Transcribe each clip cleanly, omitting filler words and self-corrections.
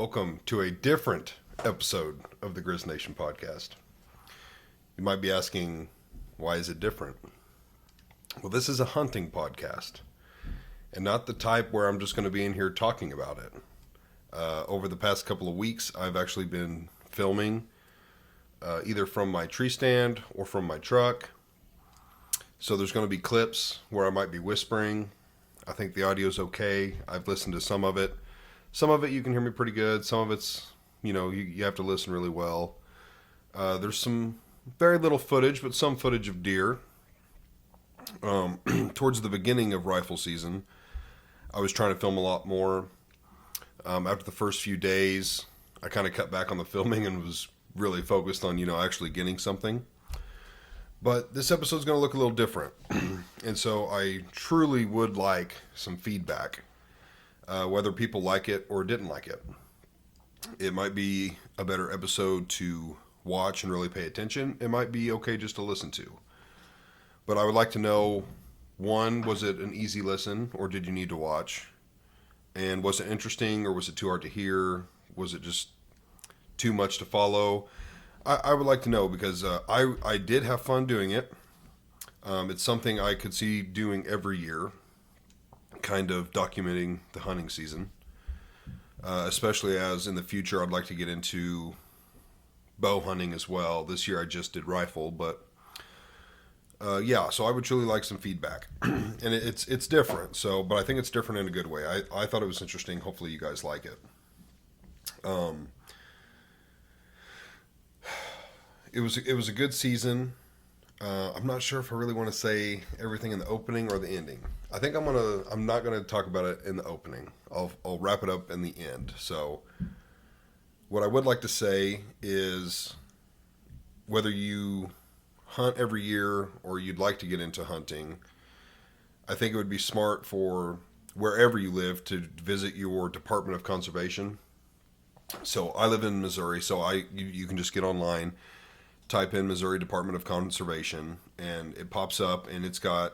Welcome to a different episode of the Grizz Nation podcast. You might be asking, why is it different? Well, this is a hunting podcast, and not the type where I'm just going to be in here talking about it. Over the past couple of weeks, I've actually been filming either from my tree stand or from my truck. So there's going to be clips where I might be whispering. I think the audio's okay. I've listened to some of it. Some of it you can hear me pretty good. Some of it's, you have to listen really well. There's some very little footage, but some footage of deer. Towards the beginning of rifle season, I was trying to film a lot more. After the first few days, I kind of cut back on the filming and was really focused on, actually getting something. But this episode's going to look a little different. And so I truly would like some feedback, whether people like it or didn't like it. It might be a better episode to watch and really pay attention. It might be okay just to listen to. But I would like to know, one, was it an easy listen or did you need to watch? And was it interesting or was it too hard to hear? Was it just too much to follow? I would like to know because I did have fun doing it. It's something I could see doing every year, kind of documenting the hunting season, especially as in the future I'd like to get into bow hunting as well. This year I just did rifle, but so I would truly like some feedback. And it's different, but I think it's different in a good way. I thought it was interesting. Hopefully you guys like it. It was a good season. I'm not sure if I really want to say everything in the opening or the ending. I think I'm not gonna talk about it in the opening. I'll wrap it up in the end. So what I would like to say is whether you hunt every year or you'd like to get into hunting, I think it would be smart for wherever you live to visit your Department of Conservation. So I live in Missouri, so you can just get online, type in Missouri Department of Conservation, and it pops up, and it's got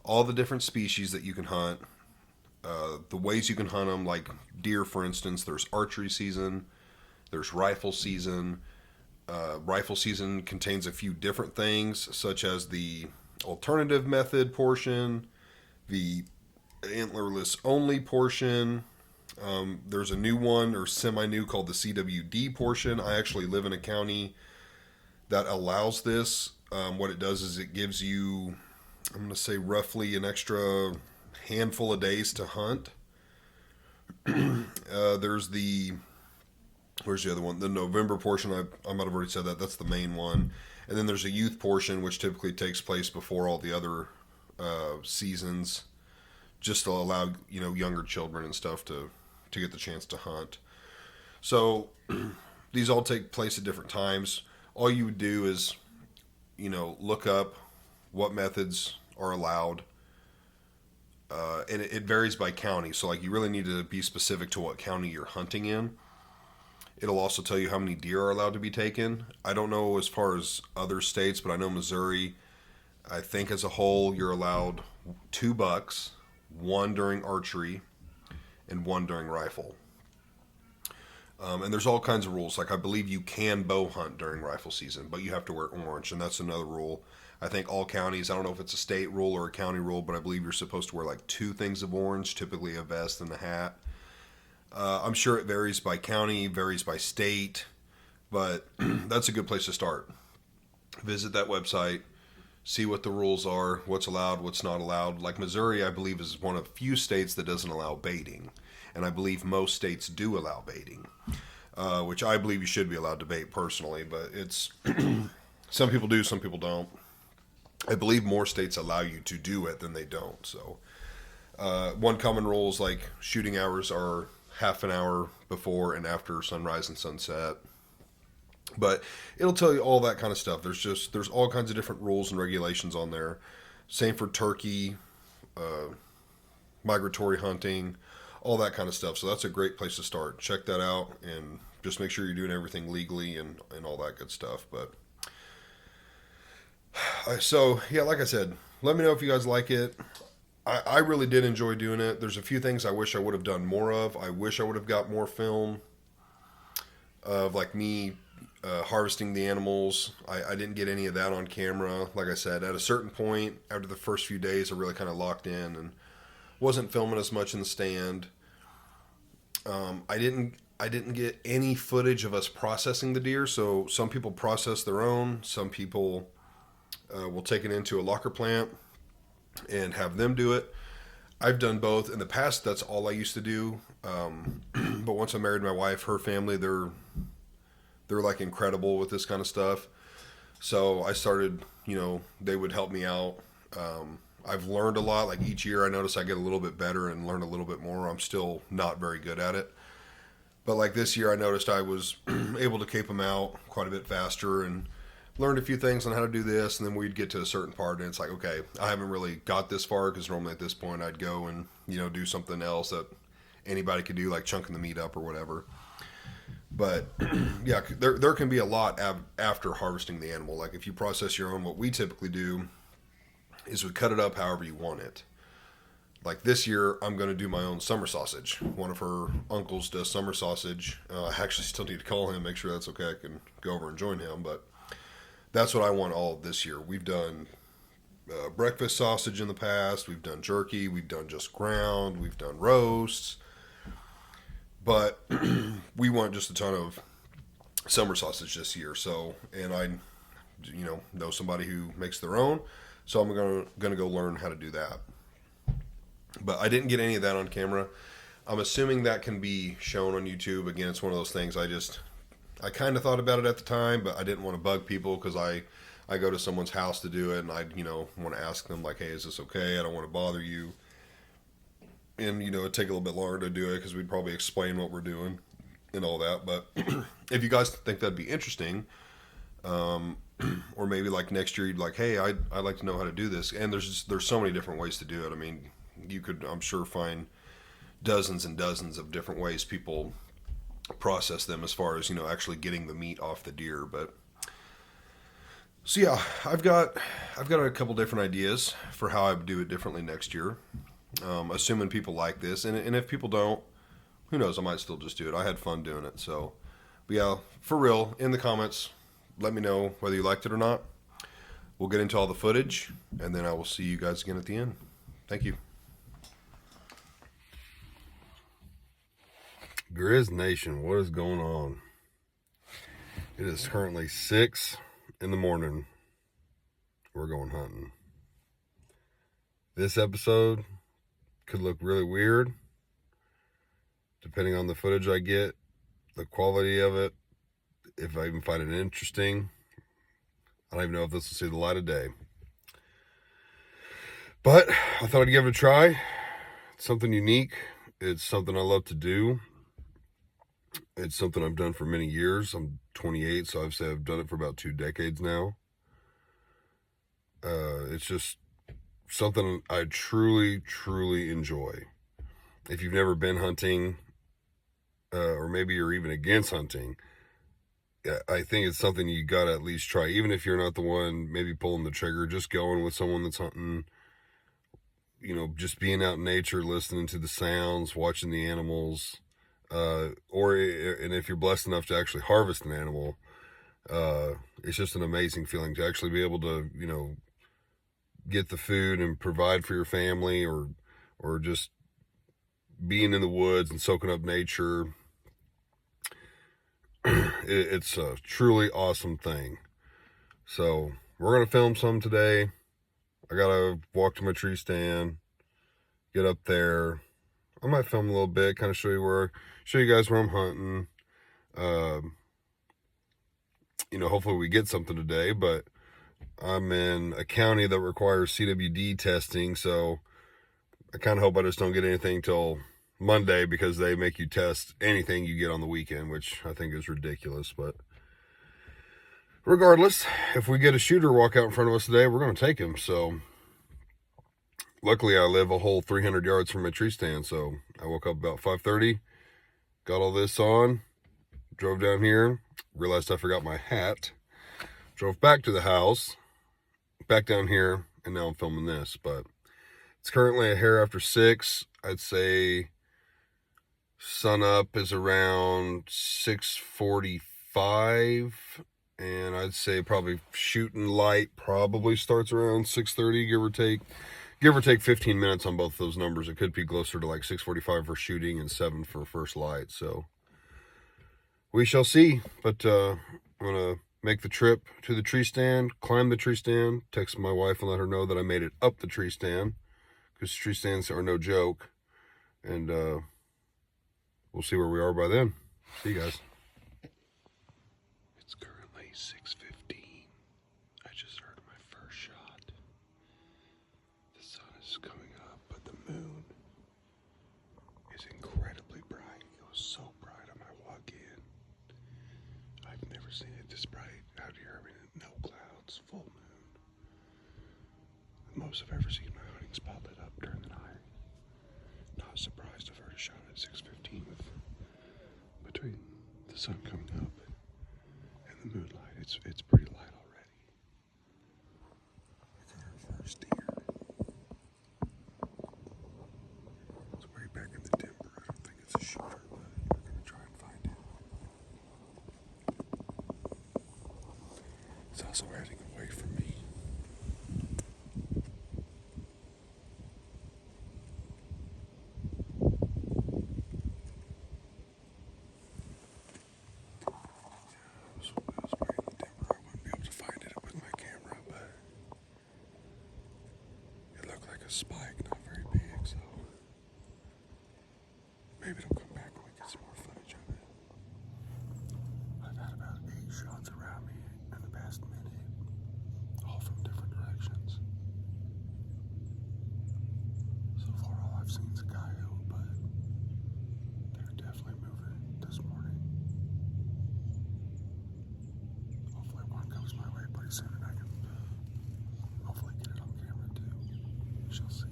all the different species that you can hunt, the ways you can hunt them, like deer, for instance. There's archery season, there's rifle season. Rifle season contains a few different things, such as the alternative method portion, the antlerless only portion. There's a new one, or semi-new, called the CWD portion. I actually live in a county that allows this. What it does is it gives you, I'm going to say, roughly an extra handful of days to hunt. Where's the other one? The November portion, I might have already said that. That's the main one. And then there's a youth portion, which typically takes place before all the other seasons, just to allow, younger children and stuff to get the chance to hunt. So these all take place at different times. All you would do is, look up what methods are allowed. And it varies by county. So, you really need to be specific to what county you're hunting in. It'll also tell you how many deer are allowed to be taken. I don't know as far as other states, but I know Missouri, I think as a whole, you're allowed 2 bucks, 1 during archery, and 1 during rifle. And there's all kinds of rules. I believe you can bow hunt during rifle season, but you have to wear orange, and that's another rule. I think all counties, I don't know if it's a state rule or a county rule, but I believe you're supposed to wear 2 things of orange, typically a vest and a hat. I'm sure it varies by county, varies by state, but that's a good place to start. Visit that website, see what the rules are, what's allowed, what's not allowed. Missouri, I believe, is one of few states that doesn't allow baiting. And I believe most states do allow baiting, which I believe you should be allowed to bait personally, but it's some people do, some people don't. I believe more states allow you to do it than they don't. So one common rule is shooting hours are half an hour before and after sunrise and sunset. But it'll tell you all that kind of stuff. There's all kinds of different rules and regulations on there. Same for turkey, migratory hunting, all that kind of stuff. So that's a great place to start. Check that out and just make sure you're doing everything legally and all that good stuff. But like I said, let me know if you guys like it. I really did enjoy doing it. There's a few things I wish I would have done more of. I wish I would have got more film. of like me harvesting the animals. I didn't get any of that on camera. Like I said, at a certain point after the first few days, I really kind of locked in and wasn't filming as much in the stand. I didn't get any footage of us processing the deer. So some people process their own. Some people will take it into a locker plant and have them do it. I've done both in the past. That's all I used to do. But once I married my wife, her family, they're like incredible with this kind of stuff. So I started, they would help me out. I've learned a lot. Like each year, I notice I get a little bit better and learn a little bit more. I'm still not very good at it. But like this year, I noticed I was able to cape them out quite a bit faster and learned a few things on how to do this. And then we'd get to a certain part, and it's like, okay, I haven't really got this far because normally at this point I'd go and do something else that anybody could do, like chunking the meat up or whatever. But yeah, there can be a lot after harvesting the animal. Like if you process your own, what we typically do is we cut it up however you want it. Like this year, I'm going to do my own summer sausage. One of her uncles does summer sausage. I actually still need to call him, make sure that's okay. I can go over and join him. But that's what I want all of this year. We've done breakfast sausage in the past. We've done jerky. We've done just ground. We've done roasts. But we want just a ton of summer sausage this year. So, and I, know somebody who makes their own. So I'm gonna go learn how to do that. But I didn't get any of that on camera. I'm assuming that can be shown on YouTube. Again, it's one of those things I kind of thought about it at the time, but I didn't want to bug people because I go to someone's house to do it, and I want to ask them like, hey, is this okay? I don't want to bother you. And, it'd take a little bit longer to do it because we'd probably explain what we're doing and all that. But if you guys think that'd be interesting, or maybe like next year you'd like, hey, I'd like to know how to do this. And there's so many different ways to do it. I mean, you could, I'm sure, find dozens and dozens of different ways people process them as far as, actually getting the meat off the deer. But so yeah, I've got a couple different ideas for how I would do it differently next year. Assuming people like this, and if people don't, who knows, I might still just do it. I had fun doing it. So, but yeah, for real, in the comments, let me know whether you liked it or not. We'll get into all the footage, and then I will see you guys again at the end. Thank you. Grizz Nation, what is going on? It is currently 6 in the morning. We're going hunting. This episode could look really weird, depending on the footage I get, the quality of it, if I even find it interesting. I don't even know if this will see the light of day. But I thought I'd give it a try. It's something unique. It's something I love to do. It's something I've done for many years. I'm 28, so I've done it for about 2 decades now. It's just something I truly, truly enjoy. If you've never been hunting, or maybe you're even against hunting, I think it's something you got to at least try. Even if you're not the one maybe pulling the trigger, just going with someone that's hunting, just being out in nature, listening to the sounds, watching the animals, and if you're blessed enough to actually harvest an animal, it's just an amazing feeling to actually be able to, get the food and provide for your family, or just being in the woods and soaking up nature. It's a truly awesome thing. So we're going to film some today. I got to walk to my tree stand, get up there. I might film a little bit, kind of show you guys where I'm hunting. Hopefully we get something today, but I'm in a county that requires CWD testing, so I kind of hope I just don't get anything till Monday, because they make you test anything you get on the weekend, which I think is ridiculous. But regardless, if we get a shooter walk out in front of us today, we're going to take him. So luckily I live a whole 300 yards from my tree stand, so I woke up about 5:30, got all this on, drove down here, realized I forgot my hat, drove back to the house, back down here, and now I'm filming this. But it's currently a hair after 6. I'd say Sun up is around 6:45, and I'd say probably shooting light probably starts around 6:30, give or take. Give or take 15 minutes on both those numbers. It could be closer to like 6:45 for shooting and 7 for first light. So we shall see. But I'm gonna make the trip to the tree stand, climb the tree stand, text my wife and let her know that I made it up the tree stand, because tree stands are no joke. And we'll see where we are by then. See you guys. It's currently 6:15. I just heard my first shot. The sun is coming up, but the moon is incredibly bright. It was so bright on my walk in. I've never seen it this bright out here. I mean, no clouds, full moon. The most I've ever seen my hunting spot lit up during the night. Not surprised I've heard a shot at 6:15 with between the sun coming up and the moonlight. It's pretty light already. We got our first deer. It's way back in the timber. I don't think it's a shooter, but we're gonna try and find it. It's also heading away from me. A spike, not very big, so maybe it'll come back when we get some more footage of it. I've had about 8 shots around me in the past minute, all from different directions. So far, all I've seen is a coyote, but they're definitely moving this morning. Hopefully one comes my way pretty soon and I can hopefully get it on camera too. We shall see.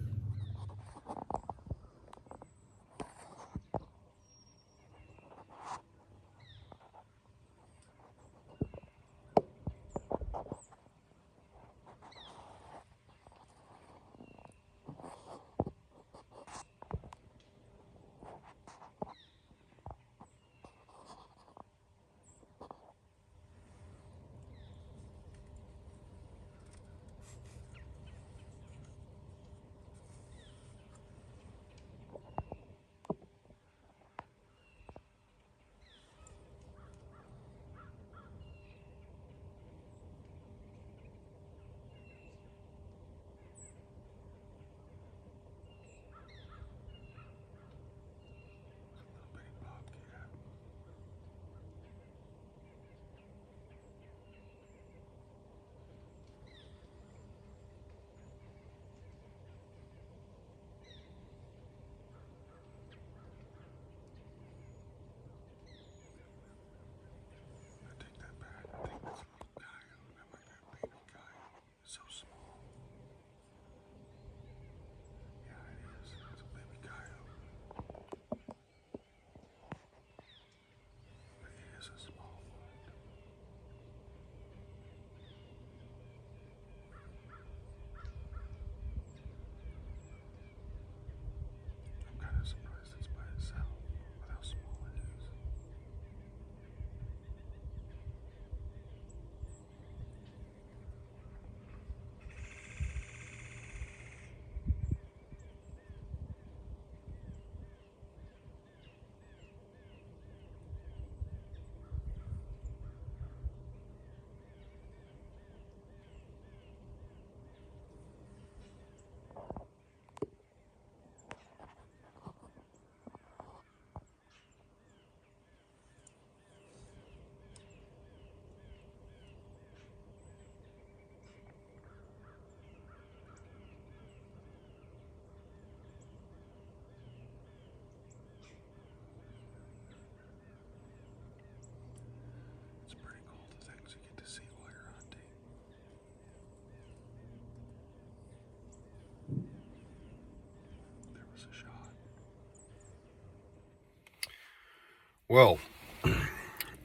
Well,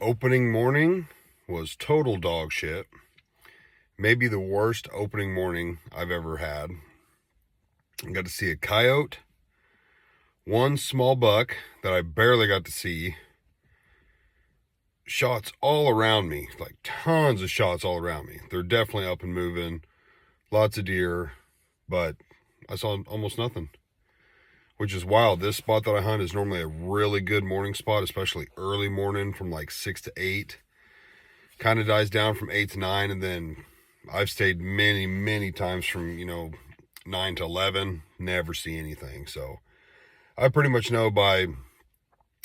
opening morning was total dog shit. Maybe the worst opening morning I've ever had. I got to see a coyote, one small buck that I barely got to see. Shots all around me, like tons of shots all around me. They're definitely up and moving. Lots of deer, but I saw almost nothing, which is wild. This spot that I hunt is normally a really good morning spot, especially early morning from like 6 to 8. Kind of dies down from 8 to 9, and then I've stayed many times from 9 to 11, never see anything. So I pretty much know by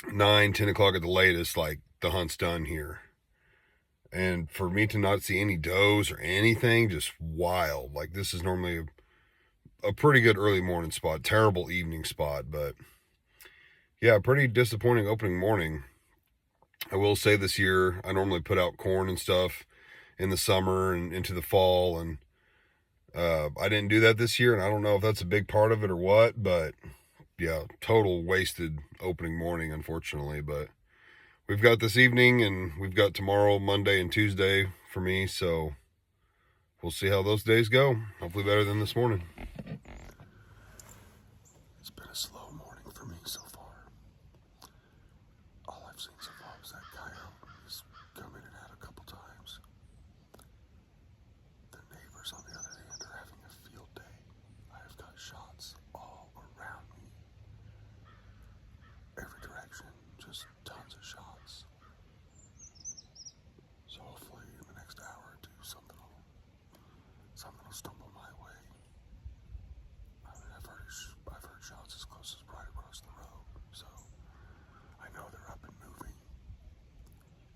9-10 o'clock at the latest, like, the hunt's done here. And for me to not see any does or anything, just wild. Like, this is normally a pretty good early morning spot, terrible evening spot, but yeah, pretty disappointing opening morning. I will say this year, I normally put out corn and stuff in the summer and into the fall, and I didn't do that this year, and I don't know if that's a big part of it or what, but yeah, total wasted opening morning, unfortunately. But we've got this evening, and we've got tomorrow, Monday, and Tuesday for me, so we'll see how those days go. Hopefully better than this morning. It's been a slow morning for me so far. All I've seen so far is that coyote. He's come in and out a couple times. The neighbors on the other hand are having a field day. I've got shots all around me. Every direction, just tons of shots. So hopefully in the next hour or two something will stumble my way. I've heard shots as close as right across the road, so I know they're up and moving.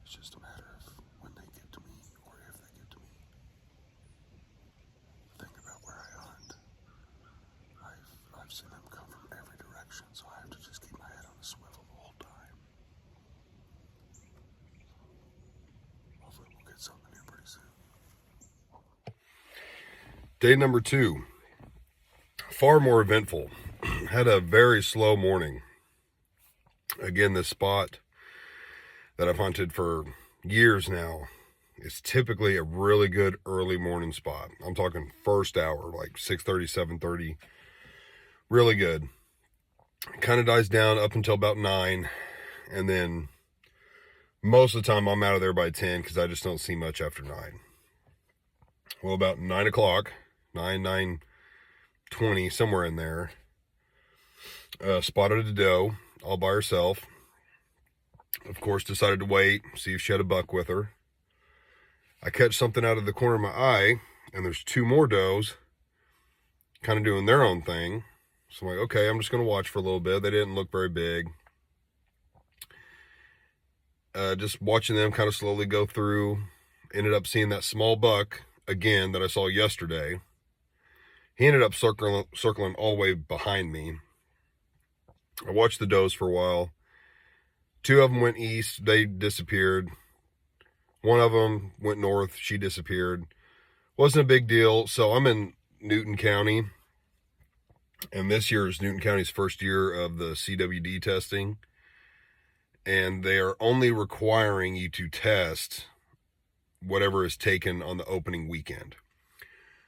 It's just a matter of when they get to me, or if they get to me. Think about where I hunt. I've seen them come from every direction, so I have to just keep my head on the swivel the whole time. Hopefully we'll get something here pretty soon. Day number 2, far more eventful. Had a very slow morning. Again, this spot that I've hunted for years now is typically a really good early morning spot. I'm talking first hour, like 6:30, 7:30. Really good. Kind of dies down up until about 9, and then most of the time I'm out of there by 10 because I just don't see much after 9. Well, about 9 o'clock, 9:20, somewhere in there, spotted a doe all by herself. Of course, decided to wait, see if she had a buck with her. I catch something out of the corner of my eye, and there's 2 more does kind of doing their own thing. So I'm like, okay, I'm just going to watch for a little bit. They didn't look very big. Just watching them kind of slowly go through. Ended up seeing that small buck again that I saw yesterday. He ended up circling all the way behind me. I watched the does for a while. 2 of them went east. They disappeared. 1 of them went north. She disappeared. Wasn't a big deal. So I'm in Newton County, and this year is Newton County's first year of the CWD testing, and they are only requiring you to test whatever is taken on the opening weekend.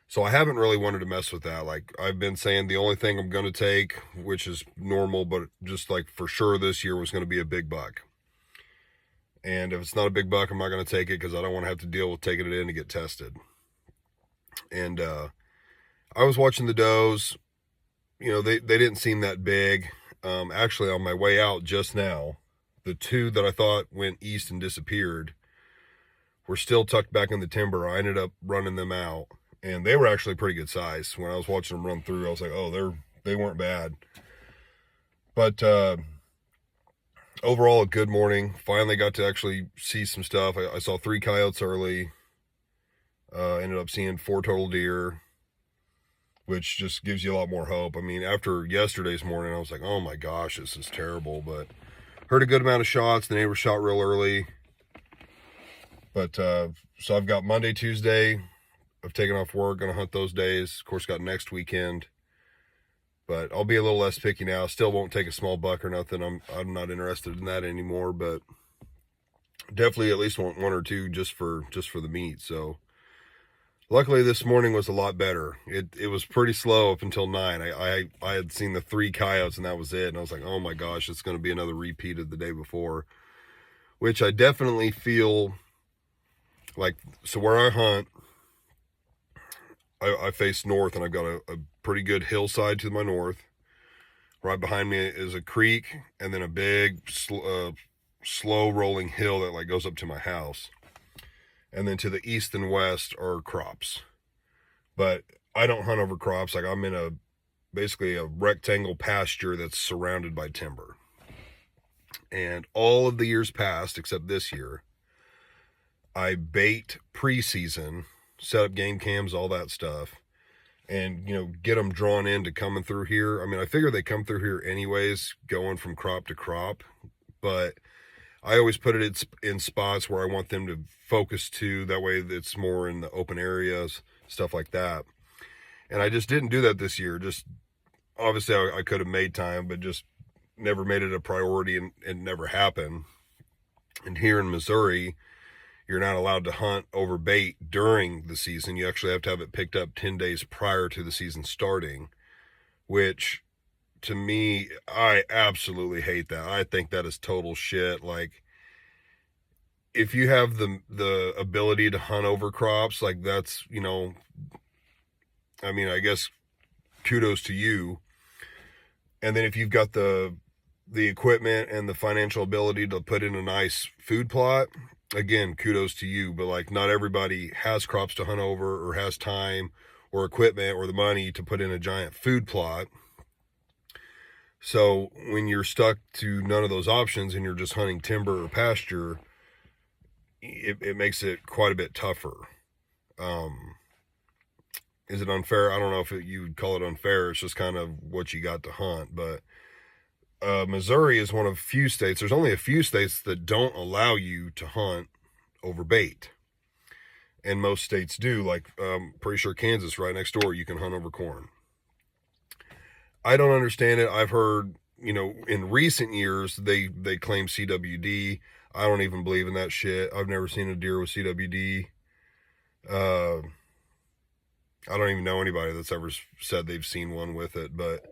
So I haven't really wanted to mess with that. Like I've been saying, the only thing I'm going to take, which is normal, but just like for sure this year, was going to be a big buck. And if it's not a big buck, I'm not going to take it because I don't want to have to deal with taking it in to get tested. And I was watching the does. They didn't seem that big. Actually, on my way out just now, the 2 that I thought went east and disappeared were still tucked back in the timber. I ended up running them out, and they were actually pretty good size. When I was watching them run through, I was like, oh, they weren't bad. But overall, a good morning. Finally got to actually see some stuff. I saw 3 coyotes early. Ended up seeing 4 total deer, which just gives you a lot more hope. I mean, after yesterday's morning, I was like, oh my gosh, this is terrible. But heard a good amount of shots. The neighbor shot real early. But so I've got Monday, Tuesday. I've taken off work, gonna hunt those days. Of course, got next weekend. But I'll be a little less picky now. Still won't take a small buck or nothing. I'm not interested in that anymore. But definitely at least want 1 or 2 just for the meat. So Luckily, this morning was a lot better. It was pretty slow up until 9. I had seen the 3 coyotes, and that was it. And I was like, oh my gosh, it's going to be another repeat of the day before, which I definitely feel like. So where I hunt, I face north, and I've got a pretty good hillside to my north. Right behind me is a creek, and then a big slow rolling hill that like goes up to my house. And then to the east and west are crops. But I don't hunt over crops. Like, I'm in basically a rectangle pasture that's surrounded by timber. And all of the years past, except this year, I bait preseason, set up game cams, all that stuff, and, get them drawn into coming through here. I mean, I figure they come through here anyways, going from crop to crop, but I always put it in spots where I want them to focus to. That way it's more in the open areas, stuff like that. And I just didn't do that this year. Just, obviously I could have made time, but just never made it a priority, and it never happened. And here in Missouri, you're not allowed to hunt over bait during the season. You actually have to have it picked up 10 days prior to the season starting, which, to me, I absolutely hate that. I think that is total shit. Like, if you have the ability to hunt over crops, like, that's, I mean, I guess kudos to you. And then if you've got the equipment and the financial ability to put in a nice food plot, again, kudos to you. But like, not everybody has crops to hunt over, or has time or equipment or the money to put in a giant food plot. So when you're stuck to none of those options and you're just hunting timber or pasture, it makes it quite a bit tougher. Is it unfair? I don't know if you would call it unfair. It's just kind of what you got to hunt. But Missouri is one of few states. There's only a few states that don't allow you to hunt over bait. And most states do. Like, pretty sure Kansas, right next door, you can hunt over corn. I don't understand it. I've heard, in recent years, they claim CWD. I don't even believe in that shit. I've never seen a deer with CWD. I don't even know anybody that's ever said they've seen one with it, but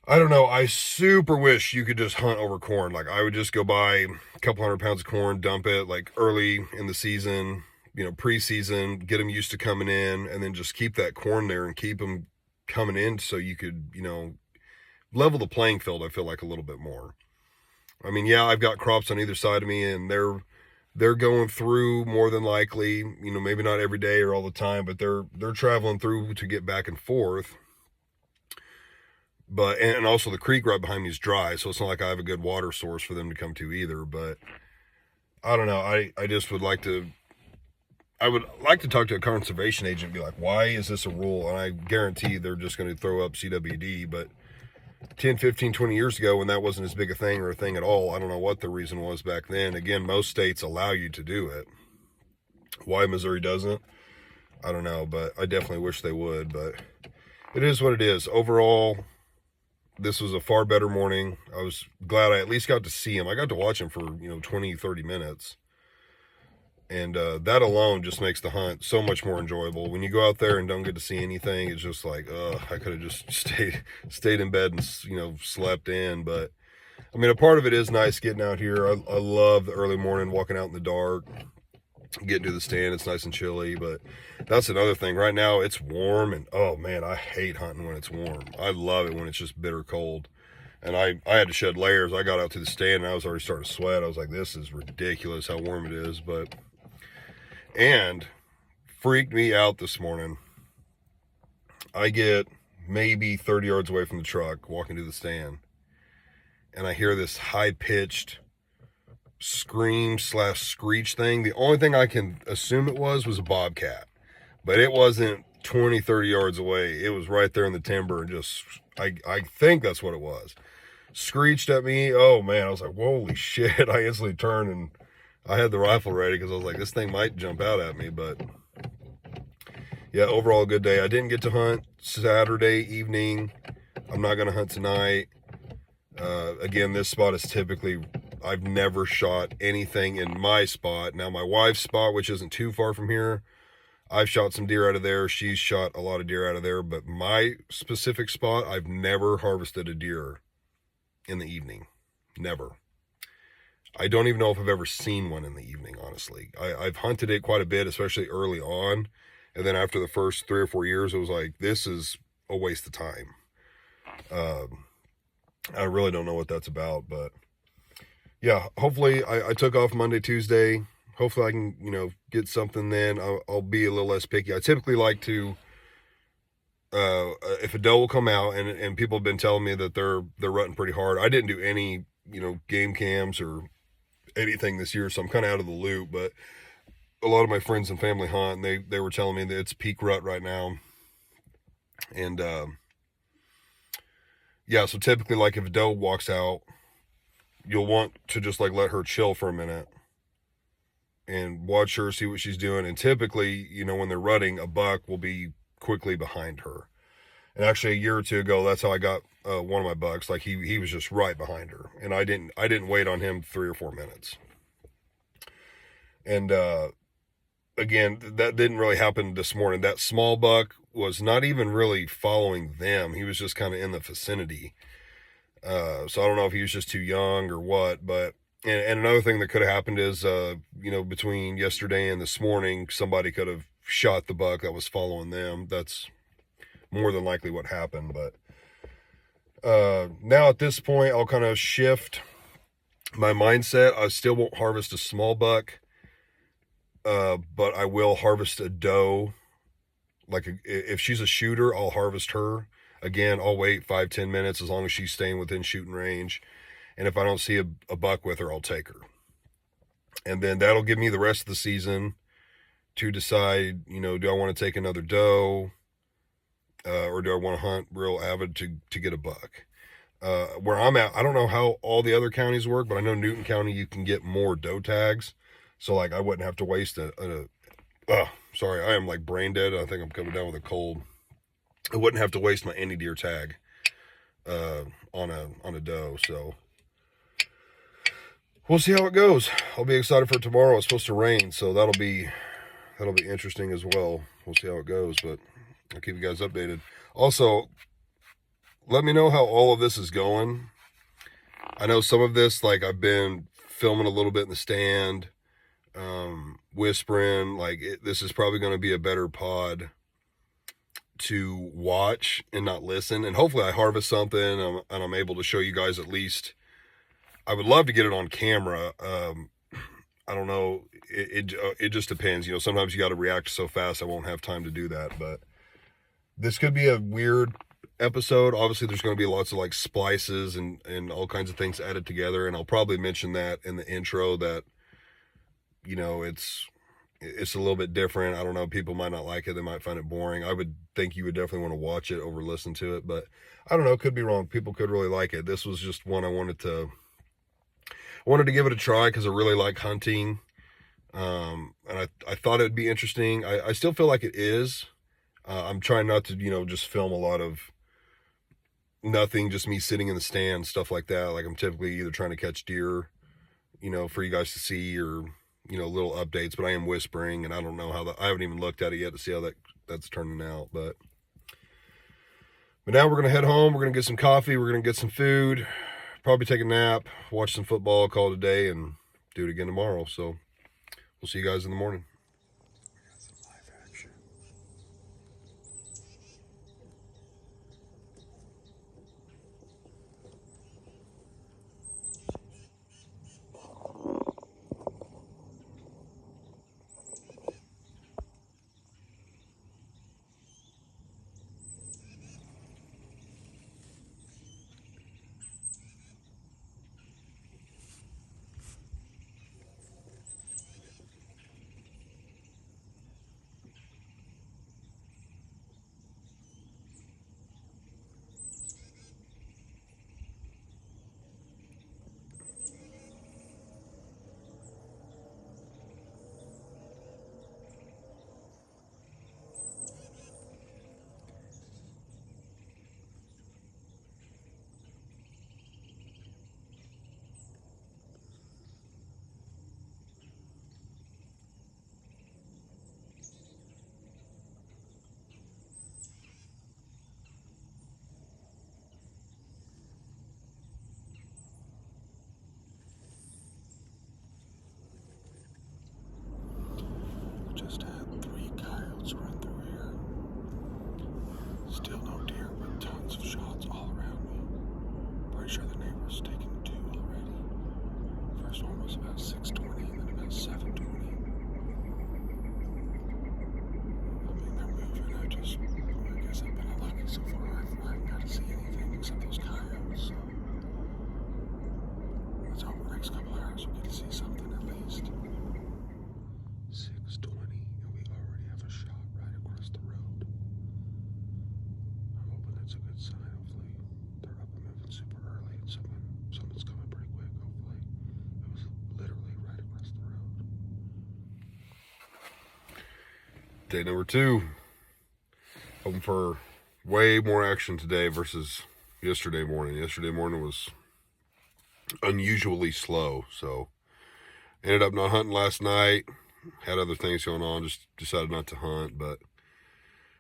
I don't know. I super wish you could just hunt over corn. Like, I would just go buy a couple 100 pounds of corn, dump it like early in the season, preseason, get them used to coming in, and then just keep that corn there and keep them coming in, so you could, level the playing field, I feel like, a little bit more. I mean, yeah, I've got crops on either side of me, and they're going through more than likely, maybe not every day or all the time, but they're traveling through to get back and forth. But, and also the creek right behind me is dry, so it's not like I have a good water source for them to come to either. But I don't know. I just would like to, I would like to talk to a conservation agent and be like, why is this a rule? And I guarantee they're just going to throw up CWD. But 10, 15, 20 years ago, when that wasn't as big a thing or a thing at all, I don't know what the reason was back then. Again, most states allow you to do it. Why Missouri doesn't, I don't know, but I definitely wish they would. But it is what it is. Overall, this was a far better morning. I was glad I at least got to see him. I got to watch him for, 20, 30 minutes. And that alone just makes the hunt so much more enjoyable. When you go out there and don't get to see anything, it's just like, I could have just stayed in bed and, slept in. But, I mean, a part of it is nice getting out here. I love the early morning, walking out in the dark, getting to the stand. It's nice and chilly. But that's another thing. Right now, it's warm. And, oh, man, I hate hunting when it's warm. I love it when it's just bitter cold. And I had to shed layers. I got out to the stand, and I was already starting to sweat. I was like, this is ridiculous how warm it is. And freaked me out this morning. I get maybe 30 yards away from the truck, walking to the stand, and I hear this high-pitched scream/screech thing. The only thing I can assume it was a bobcat, but it wasn't 20, 30 yards away. It was right there in the timber, and just, I think that's what it was. Screeched at me. Oh, man, I was like, holy shit. I instantly turned, and I had the rifle ready because I was like, this thing might jump out at me. But yeah, overall a good day. I didn't get to hunt Saturday evening. I'm not going to hunt tonight. Again, this spot is typically, I've never shot anything in my spot. Now, my wife's spot, which isn't too far from here, I've shot some deer out of there. She's shot a lot of deer out of there. But my specific spot, I've never harvested a deer in the evening. Never. I don't even know if I've ever seen one in the evening, honestly. I've hunted it quite a bit, especially early on. And then after the first 3 or 4 years, it was like, this is a waste of time. I really don't know what that's about. But yeah, hopefully I took off Monday, Tuesday. Hopefully I can, get something then. I'll be a little less picky. I typically like to, if a doe will come out, and people have been telling me that they're rutting pretty hard. I didn't do any, game cams or anything this year, so I'm kind of out of the loop. But a lot of my friends and family hunt, and they were telling me that it's peak rut right now. And yeah, so typically, like, if a doe walks out, you'll want to just like let her chill for a minute and watch her, see what she's doing. And typically, when they're rutting, a buck will be quickly behind her. And actually, a year or two ago, that's how I got one of my bucks. Like, he was just right behind her, and I didn't wait on him 3 or 4 minutes. And again, that didn't really happen this morning. That small buck was not even really following them. He was just kind of in the vicinity. So I don't know if he was just too young or what, but and another thing that could have happened is, between yesterday and this morning, somebody could have shot the buck that was following them. That's more than likely what happened. But now at this point, I'll kind of shift my mindset. I still won't harvest a small buck, but I will harvest a doe. Like, if she's a shooter, I'll harvest her. Again, I'll wait 5-10 minutes as long as she's staying within shooting range. And if I don't see a buck with her, I'll take her. And then that'll give me the rest of the season to decide, do I want to take another doe, or do I want to hunt real avid to get a buck? Where I'm at, I don't know how all the other counties work, but I know Newton County, you can get more doe tags. So, like, I wouldn't have to waste sorry, I am like brain dead. I think I'm coming down with a cold. I wouldn't have to waste my any deer tag on a doe. So we'll see how it goes. I'll be excited for tomorrow. It's supposed to rain, so that'll be interesting as well. We'll see how it goes, but I'll keep you guys updated. Also, let me know how all of this is going. I know some of this, like, I've been filming a little bit in the stand, whispering. Like, this is probably going to be a better pod to watch and not listen. And hopefully I harvest something, and I'm able to show you guys at least. I would love to get it on camera. I don't know. It just depends. Sometimes you got to react so fast, I won't have time to do that. But this could be a weird episode. Obviously, there's going to be lots of, like, splices and all kinds of things added together. And I'll probably mention that in the intro that, it's a little bit different. I don't know. People might not like it. They might find it boring. I would think you would definitely want to watch it over listen to it. But I don't know. Could be wrong. People could really like it. This was just one I wanted to give it a try because I really like hunting. And I thought it'd be interesting. I still feel like it is. I'm trying not to, just film a lot of nothing, just me sitting in the stand, stuff like that. Like, I'm typically either trying to catch deer, for you guys to see, or, little updates. But I am whispering, and I don't know how I haven't even looked at it yet to see how that's turning out. But now we're going to head home. We're going to get some coffee. We're going to get some food, probably take a nap, watch some football, call it a day, and do it again tomorrow. So we'll see you guys in the morning. Day number 2. Hoping for way more action today versus yesterday morning. Yesterday morning was unusually slow, so ended up not hunting last night. Had other things going on, just decided not to hunt, but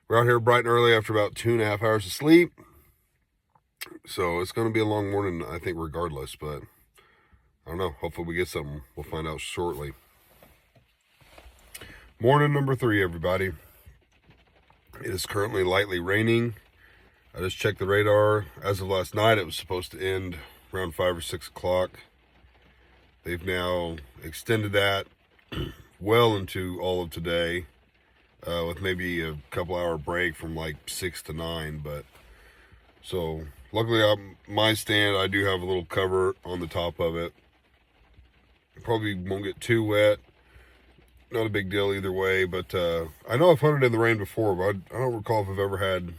we're out here bright and early after about 2.5 hours of sleep. So it's going to be a long morning, I think, regardless, but I don't know. Hopefully we get something. We'll find out shortly. Morning number 3, everybody. It is currently lightly raining. I just checked the radar. As of last night, it was supposed to end around 5 or 6 o'clock. They've now extended that well into all of today, with maybe a couple hour break from like 6 to 9. But so luckily on my stand, I do have a little cover on the top of it. Probably won't get too wet. Not a big deal either way, but I know I've hunted in the rain before, but I don't recall if I've ever had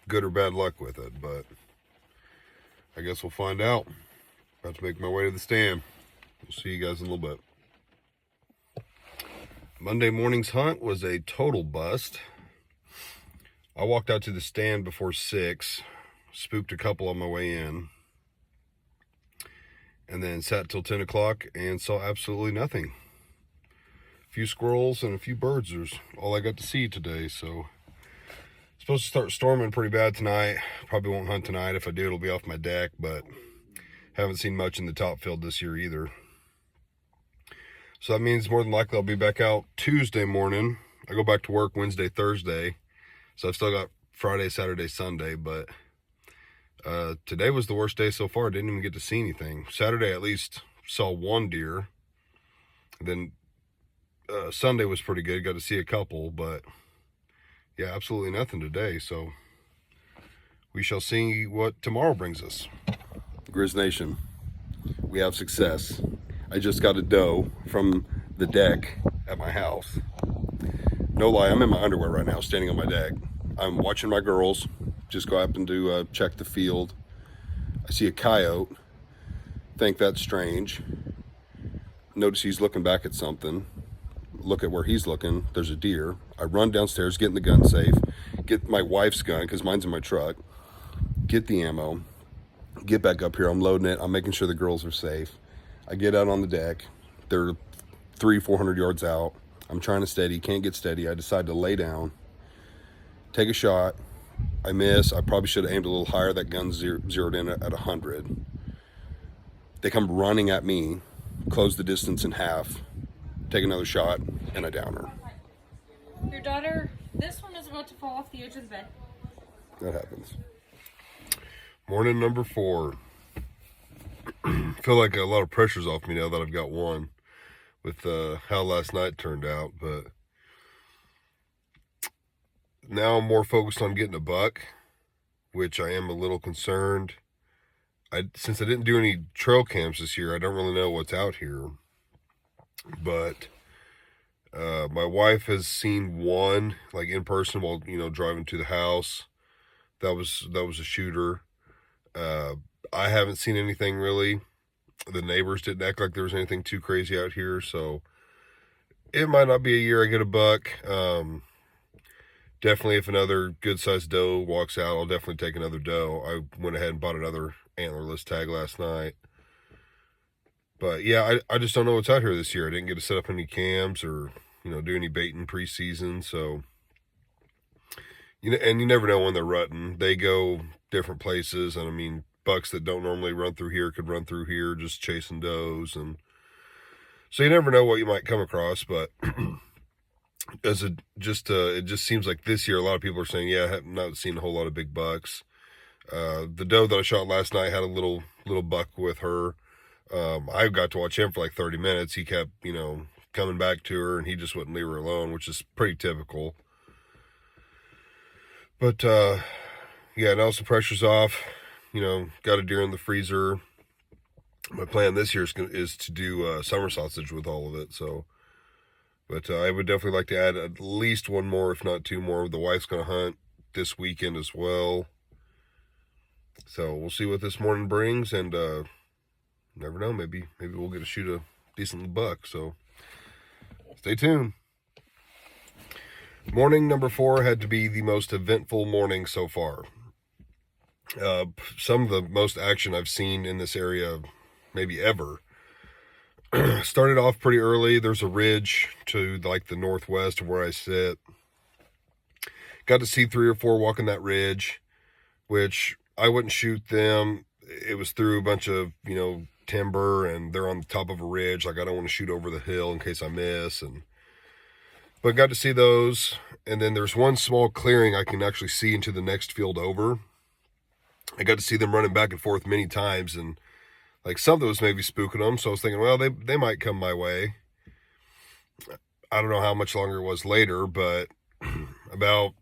good or bad luck with it, but I guess we'll find out. About to make my way to the stand. We'll see you guys in a little bit. Monday morning's hunt was a total bust. I walked out to the stand before 6, spooked a couple on my way in, and then sat till 10 o'clock and saw absolutely nothing. A few squirrels and a few birds is all I got to see today, so it's supposed to start storming pretty bad tonight. Probably won't hunt tonight. If I do, it'll be off my deck, but haven't seen much in the top field this year either. So that means more than likely I'll be back out Tuesday morning. I go back to work Wednesday, Thursday, so I've still got Friday, Saturday, Sunday, but today was the worst day so far. I didn't even get to see anything. Saturday at least saw 1 deer. And then Sunday was pretty good. Got to see a couple, but yeah, absolutely nothing today. So we shall see what tomorrow brings us. Grizz Nation, we have success. I just got a doe from the deck at my house. No lie, I'm in my underwear right now, standing on my deck. I'm watching my girls just go up and do check the field. I see a coyote. Think that's strange. Notice he's looking back at something. Look at where he's looking. There's a deer. I run downstairs, get in the gun safe, get my wife's gun because mine's in my truck, get the ammo, get back up here. I'm loading it. I'm making sure the girls are safe. I get out on the deck. They're 300-400 yards out. I'm trying to steady, can't get steady. I decide to lay down, take a shot. I miss. I probably should have aimed a little higher. That gun's zeroed in at 100. They come running at me, close the distance in half, take another shot, and I down her. Your daughter, this one is about to fall off the edge of the bed. That happens. Morning number 4. Feel like a lot of pressure's off me now that I've got one with how last night turned out, but now I'm more focused on getting a buck, which I am a little concerned. Since I didn't do any trail cams this year, I don't really know what's out here. But my wife has seen one, like in person, while driving to the house. That was a shooter. I haven't seen anything really. The neighbors didn't act like there was anything too crazy out here, so it might not be a year I get a buck. Definitely, if another good-sized doe walks out, I'll definitely take another doe. I went ahead and bought another antlerless tag last night. But yeah, I just don't know what's out here this year. I didn't get to set up any cams or do any baiting preseason, so and you never know when they're rutting. They go different places, and I mean, bucks that don't normally run through here could run through here just chasing does, and so you never know what you might come across. But it just seems like this year a lot of people are saying, yeah, I have not seen a whole lot of big bucks. The doe that I shot last night had a little buck with her. I got to watch him for like 30 minutes. He kept coming back to her, and he just wouldn't leave her alone, which is pretty typical. But yeah, now some pressure's off. Got a deer in the freezer. My plan this year is to do summer sausage with all of it. So, but I would definitely like to add at least one more, if not 2 more. The wife's going to hunt this weekend as well. So we'll see what this morning brings, and never know. Maybe we'll get to shoot a decent buck. So stay tuned. Morning number 4 had to be the most eventful morning so far. Some of the most action I've seen in this area, maybe ever. Started off pretty early. There's a ridge to like the northwest of where I sit. Got to see 3 or 4 walking that ridge, which I wouldn't shoot them. It was through a bunch of, timber, and they're on the top of a ridge. Like, I don't want to shoot over the hill in case I miss. But got to see those. And then there's one small clearing I can actually see into the next field over. I got to see them running back and forth many times, and like something was maybe spooking them. So I was thinking, well, they might come my way. I don't know how much longer it was later, but about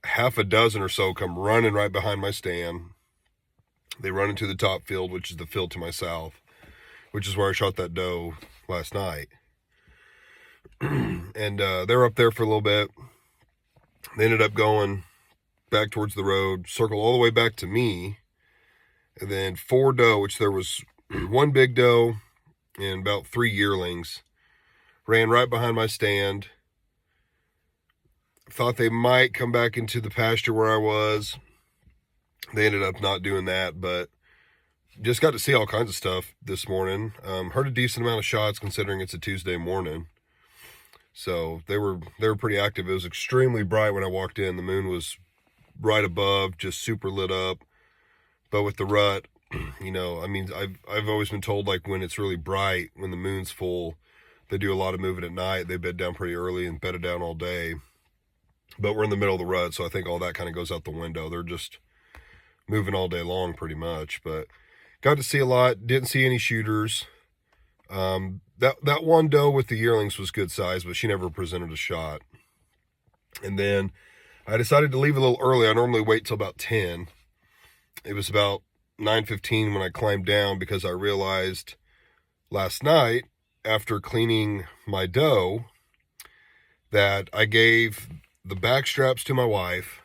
half a dozen or so come running right behind my stand. They run into the top field, which is the field to my south, which is where I shot that doe last night. And they're up there for a little bit. They ended up going back towards the road, circle all the way back to me, and then 4 doe, which there was 1 big doe and about 3 yearlings, ran right behind my stand. Thought they might come back into the pasture where I was. They ended up not doing that, but just got to see all kinds of stuff this morning. Heard a decent amount of shots considering it's a Tuesday morning. So they were pretty active. It was extremely bright when I walked in. The moon was right above, just super lit up. But with the rut, I've always been told, like, when it's really bright, when the moon's full, they do a lot of moving at night. They bed down pretty early and bedded down all day. But we're in the middle of the rut, so I think all that kind of goes out the window. They're just moving all day long pretty much. But got to see a lot. Didn't see any shooters. That 1 doe with the yearlings was good size, but she never presented a shot. And then I decided to leave a little early. I normally wait till about 10. It was about 9:15 when I climbed down, because I realized last night, after cleaning my doe, that I gave the back straps to my wife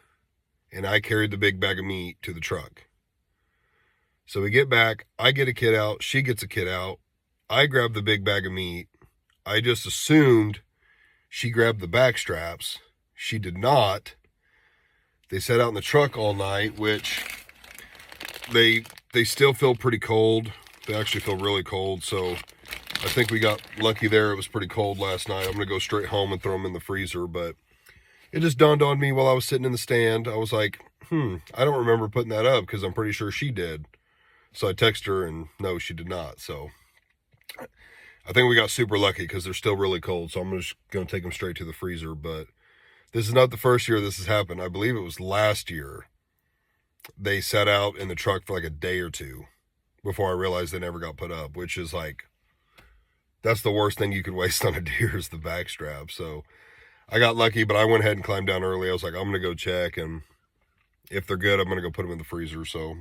and I carried the big bag of meat to the truck. So we get back, I get a kit out, she gets a kit out, I grab the big bag of meat. I just assumed she grabbed the back straps. She did not. They sat out in the truck all night, which they still feel pretty cold. They actually feel really cold, so I think we got lucky there. It was pretty cold last night. I'm going to go straight home and throw them in the freezer, but it just dawned on me while I was sitting in the stand. I was like, I don't remember putting that up, because I'm pretty sure she did. So I texted her, and no, she did not. So I think we got super lucky, because they're still really cold. So I'm just going to take them straight to the freezer. But this is not the first year this has happened. I believe it was last year. They sat out in the truck for like a day or 2 before I realized they never got put up, which is like, that's the worst thing you could waste on a deer, is the back strap. So I got lucky, but I went ahead and climbed down early. I was like, I'm going to go check, and if they're good, I'm going to go put them in the freezer. So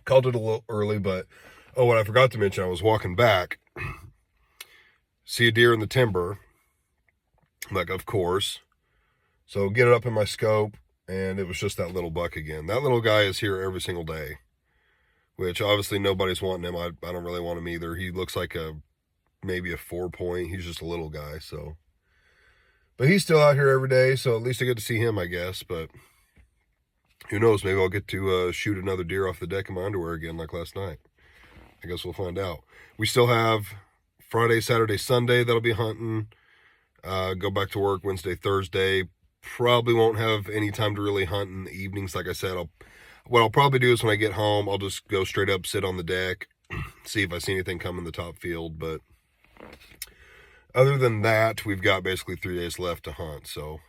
called it a little early, but what I forgot to mention, I was walking back, see a deer in the timber. I'm like, of course. So get it up in my scope, and it was just that little buck again. That little guy is here every single day, which obviously nobody's wanting him. I don't really want him either. He looks like maybe a 4-point. He's just a little guy, so. But he's still out here every day, so at least I get to see him, I guess. But who knows? Maybe I'll get to shoot another deer off the deck of my underwear again like last night. I guess we'll find out. We still have Friday, Saturday, Sunday that'll be hunting. Go back to work Wednesday, Thursday. Probably won't have any time to really hunt in the evenings. Like I said, what I'll probably do is when I get home, I'll just go straight up, sit on the deck, see if I see anything come in the top field. But other than that, we've got basically 3 days left to hunt. So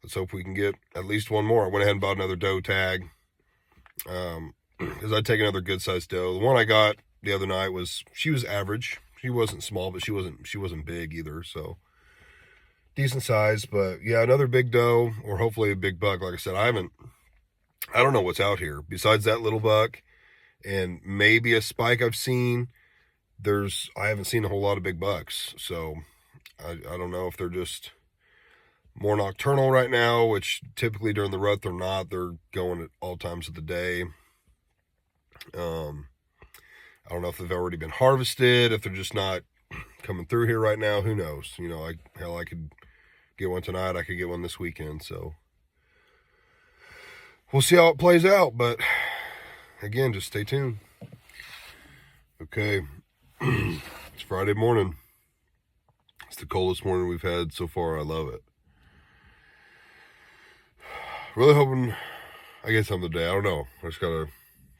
let's hope we can get at least one more. I went ahead and bought another doe tag, because I'd take another good sized doe. The one I got the other night she was average. She wasn't small, but she wasn't big either. So decent size. But yeah, another big doe, or hopefully a big buck. Like I said, I don't know what's out here besides that little buck and maybe a spike I've seen. I haven't seen a whole lot of big bucks, so I don't know if they're just more nocturnal right now, which typically during the rut they're not. They're going at all times of the day. I don't know if they've already been harvested, if they're just not coming through here right now. Who knows? I could get one tonight. I could get one this weekend. So we'll see how it plays out. But again, just stay tuned. Okay. It's Friday morning. It's the coldest morning we've had so far. I love it. Really hoping I get something today. I don't know. I just got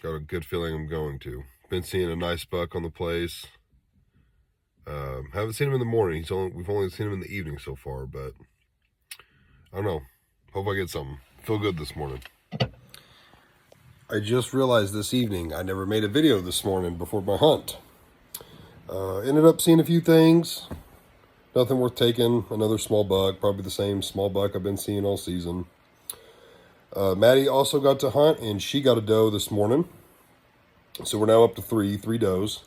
a good feeling I'm going to. Been seeing a nice buck on the place. Haven't seen him in the morning. We've only seen him in the evening so far, but I don't know. Hope I get something. Feel good this morning. I just realized this evening I never made a video this morning before my hunt. Ended up seeing a few things. Nothing worth taking. Another small buck. Probably the same small buck I've been seeing all season. Maddie also got to hunt, and she got a doe this morning. So we're now up to three does,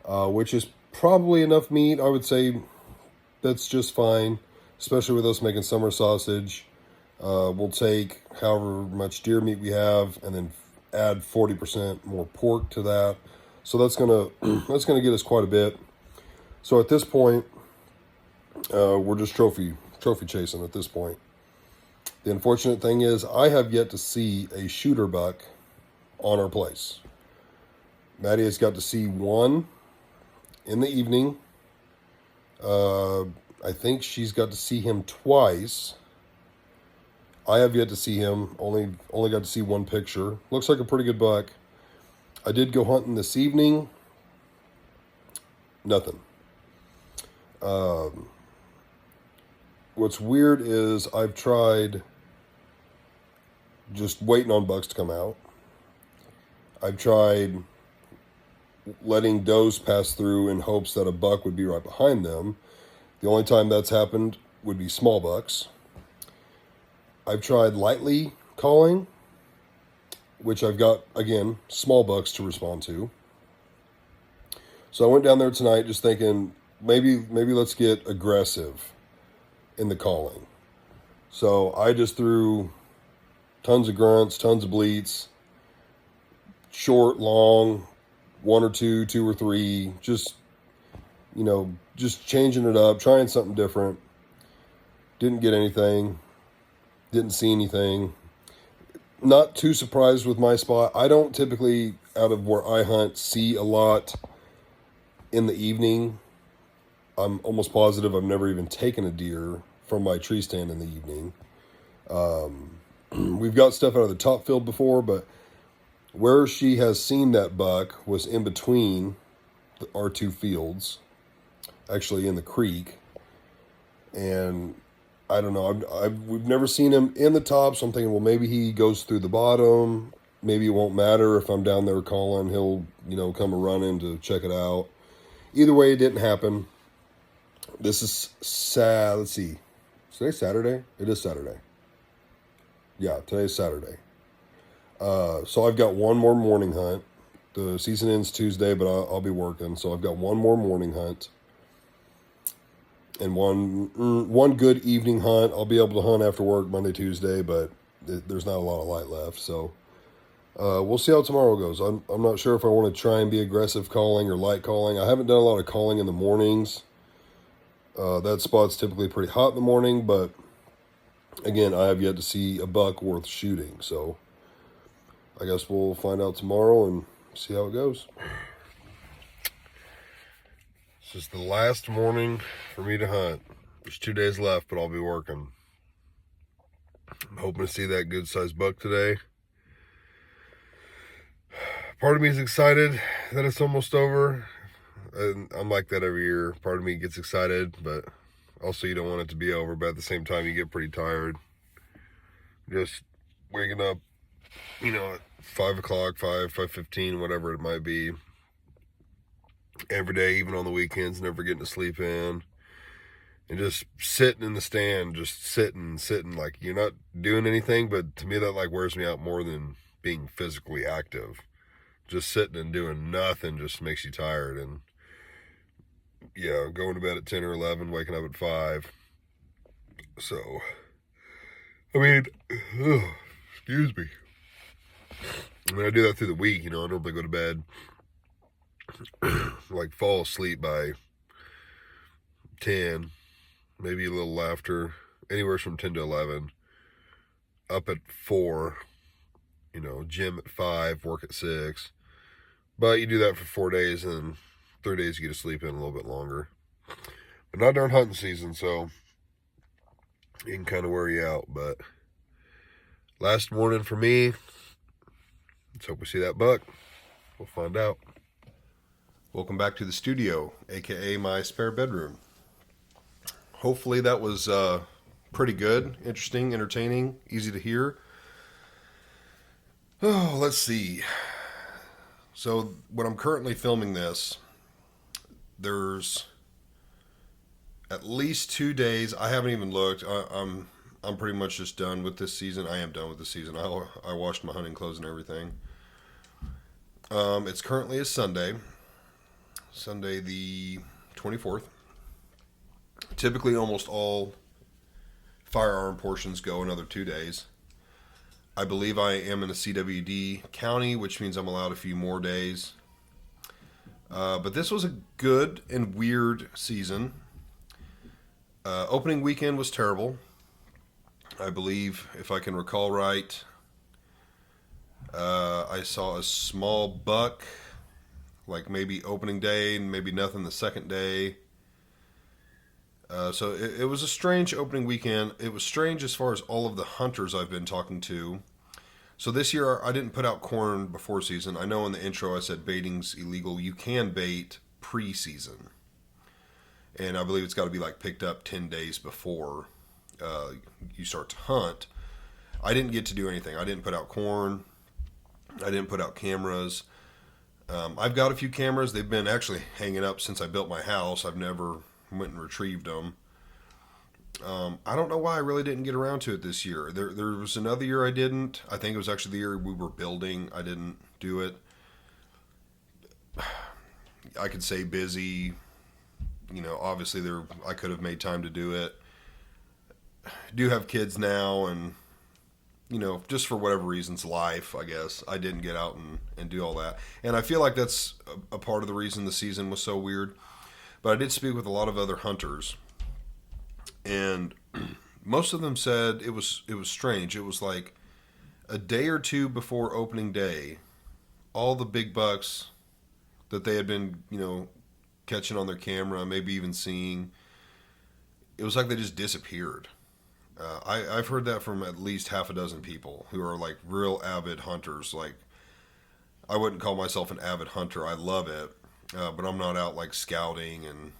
which is probably enough meat. I would say that's just fine, especially with us making summer sausage. We'll take however much deer meat we have and then add 40% more pork to that. So that's gonna get us quite a bit. So at this point, we're just trophy chasing at this point. The unfortunate thing is I have yet to see a shooter buck on our place. Maddie has got to see one in the evening. I think she's got to see him twice. I have yet to see him. Only got to see one picture. Looks like a pretty good buck. I did go hunting this evening. Nothing. What's weird is I've tried just waiting on bucks to come out. I've tried letting does pass through in hopes that a buck would be right behind them. The only time that's happened would be small bucks. I've tried lightly calling, which I've got, again, small bucks to respond to. So I went down there tonight just thinking, maybe let's get aggressive in the calling. So I just threw tons of grunts, tons of bleats, short, long, one or two or three, just changing it up, trying something different. Didn't get anything, didn't see anything. Not too surprised with my spot. I don't typically, out of where I hunt, see a lot in the evening. I'm almost positive I've never even taken a deer from my tree stand in the evening. We've got stuff out of the top field before, but where she has seen that buck was in between our two fields, actually in the creek. And I don't know, we've never seen him in the top, so I'm thinking, well, maybe he goes through the bottom. Maybe it won't matter if I'm down there calling. He'll, come a running to check it out. Either way, it didn't happen. This is sad. Let's see. Is today Saturday? It is Saturday. Yeah, today's Saturday. So I've got one more morning hunt. The season ends Tuesday, but I'll be working. So I've got one more morning hunt. And one good evening hunt. I'll be able to hunt after work Monday, Tuesday, but there's not a lot of light left. So we'll see how tomorrow goes. I'm not sure if I want to try and be aggressive calling or light calling. I haven't done a lot of calling in the mornings. That spot's typically pretty hot in the morning, but again, I have yet to see a buck worth shooting. So I guess we'll find out tomorrow and see how it goes. This is the last morning for me to hunt. There's 2 days left, but I'll be working. I'm hoping to see that good sized buck today. Part of me is excited that it's almost over. And I'm like that every year. Part of me gets excited, but also you don't want it to be over. But at the same time, you get pretty tired. Just waking up, at 5 o'clock, 5:15, whatever it might be. Every day, even on the weekends, never getting to sleep in. And just sitting in the stand, just sitting, like you're not doing anything. But to me, that like wears me out more than being physically active. Just sitting and doing nothing just makes you tired. And yeah, going to bed at 10 or 11, waking up at 5. So, I mean, excuse me. I mean, I do that through the week, I normally go to bed, like fall asleep by 10, maybe a little after, anywhere from 10 to 11. Up at 4, gym at 5, work at 6. But you do that for 4 days, and 3 days you get to sleep in a little bit longer. But not during hunting season, so it can kind of wear you out. But last morning for me, let's hope we see that buck. We'll find out. Welcome back to the studio, aka my spare bedroom. Hopefully that was pretty good, interesting, entertaining, easy to hear. Oh, let's see. So when I'm currently filming this, there's at least 2 days. I haven't even looked. I'm pretty much just done with this season. I am done with this season. I washed my hunting clothes and everything. It's currently a Sunday the 24th. Typically, almost all firearm portions go another 2 days. I believe I am in a CWD county, which means I'm allowed a few more days. But this was a good and weird season. Opening weekend was terrible. I believe, if I can recall right, I saw a small buck, like maybe opening day and maybe nothing the second day. So it was a strange opening weekend. It was strange as far as all of the hunters I've been talking to. So this year I didn't put out corn before season. I know in the intro I said baiting's illegal. You can bait pre-season. And I believe it's got to be like picked up 10 days before you start to hunt. I didn't get to do anything. I didn't put out corn. I didn't put out cameras. I've got a few cameras. They've been actually hanging up since I built my house. I've never went and retrieved them. I don't know why I really didn't get around to it this year. There was another year I didn't. I think it was actually the year we were building. I didn't do it. I could say busy. Obviously I could have made time to do it. Do have kids now, and just for whatever reasons, life, I guess, I didn't get out and do all that. And I feel like that's a part of the reason the season was so weird. But I did speak with a lot of other hunters, and most of them said it was strange. It was like a day or two before opening day, all the big bucks that they had been, catching on their camera, maybe even seeing, it was like they just disappeared. I've heard that from at least half a dozen people who are like real avid hunters. Like, I wouldn't call myself an avid hunter. I love it, but I'm not out like scouting and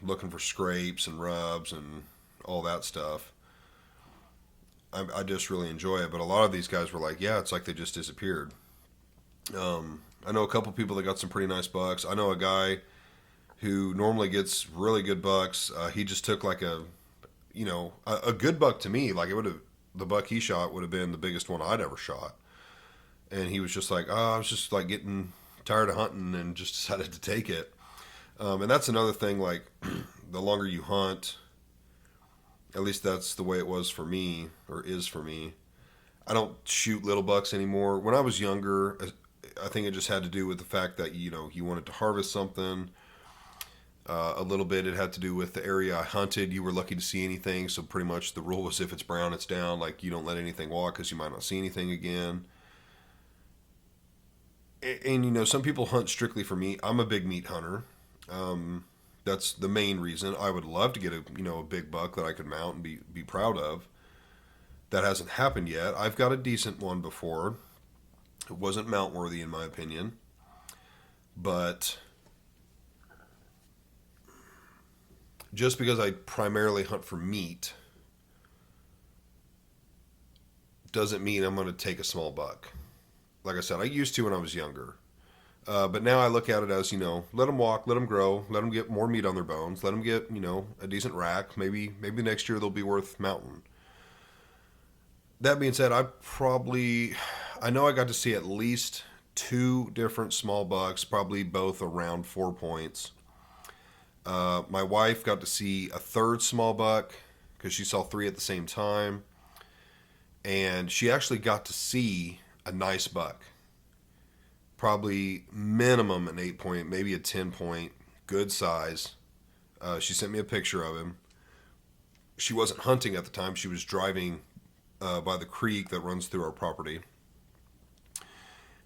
looking for scrapes and rubs and all that stuff. I just really enjoy it. But a lot of these guys were like, yeah, it's like they just disappeared. I know a couple people that got some pretty nice bucks. I know a guy who normally gets really good bucks. He just took like a good buck to me. Like, the buck he shot would have been the biggest one I'd ever shot. And he was just like, I was just like getting tired of hunting and just decided to take it. And that's another thing, like, the longer you hunt, at least that's the way it was for me, or is for me. I don't shoot little bucks anymore. When I was younger, I think it just had to do with the fact that, you wanted to harvest something. A little bit it had to do with the area I hunted. You were lucky to see anything, so pretty much the rule was if it's brown, it's down. Like, you don't let anything walk because you might not see anything again. And some people hunt strictly for meat. I'm a big meat hunter. That's the main reason. I would love to get a big buck that I could mount and be proud of. That hasn't happened yet. I've got a decent one before. It wasn't mount worthy in my opinion, but just because I primarily hunt for meat doesn't mean I'm going to take a small buck. Like I said, I used to when I was younger. But now I look at it as, let them walk, let them grow, let them get more meat on their bones, let them get, a decent rack. Maybe next year they'll be worth mounting. That being said, I know I got to see at least 2 different small bucks, probably both around 4 points. My wife got to see a third small buck because she saw 3 at the same time. And she actually got to see a nice buck. Probably minimum an 8 point, maybe a 10 point, good size She sent me a picture of him. She wasn't hunting at the time. She was driving by the creek that runs through our property.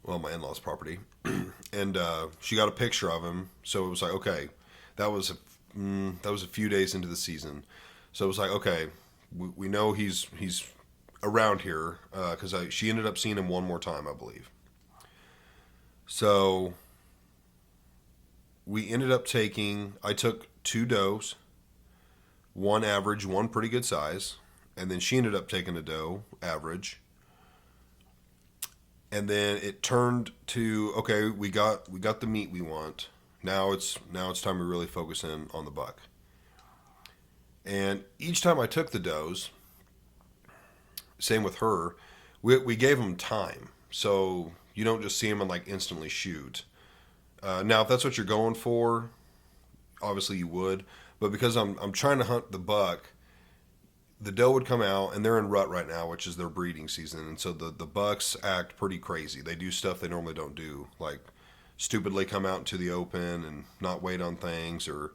Well, my in-laws' property. And she got a picture of him. So it was like, okay, that was a few days into the season. So it was like, okay, we know he's around here because she ended up seeing him one more time, I believe. So we ended up I took 2 does, one average, one pretty good size, and then she ended up taking a doe average. And then it turned to, okay, we got the meat we want. Now it's time to really focus in on the buck. And each time I took the does, same with her, we gave them time. So you don't just see them and like instantly shoot. Now, if that's what you're going for, obviously you would. But because I'm trying to hunt the buck, the doe would come out, and they're in rut right now, which is their breeding season. And so the bucks act pretty crazy. They do stuff they normally don't do, like stupidly come out into the open and not wait on things, or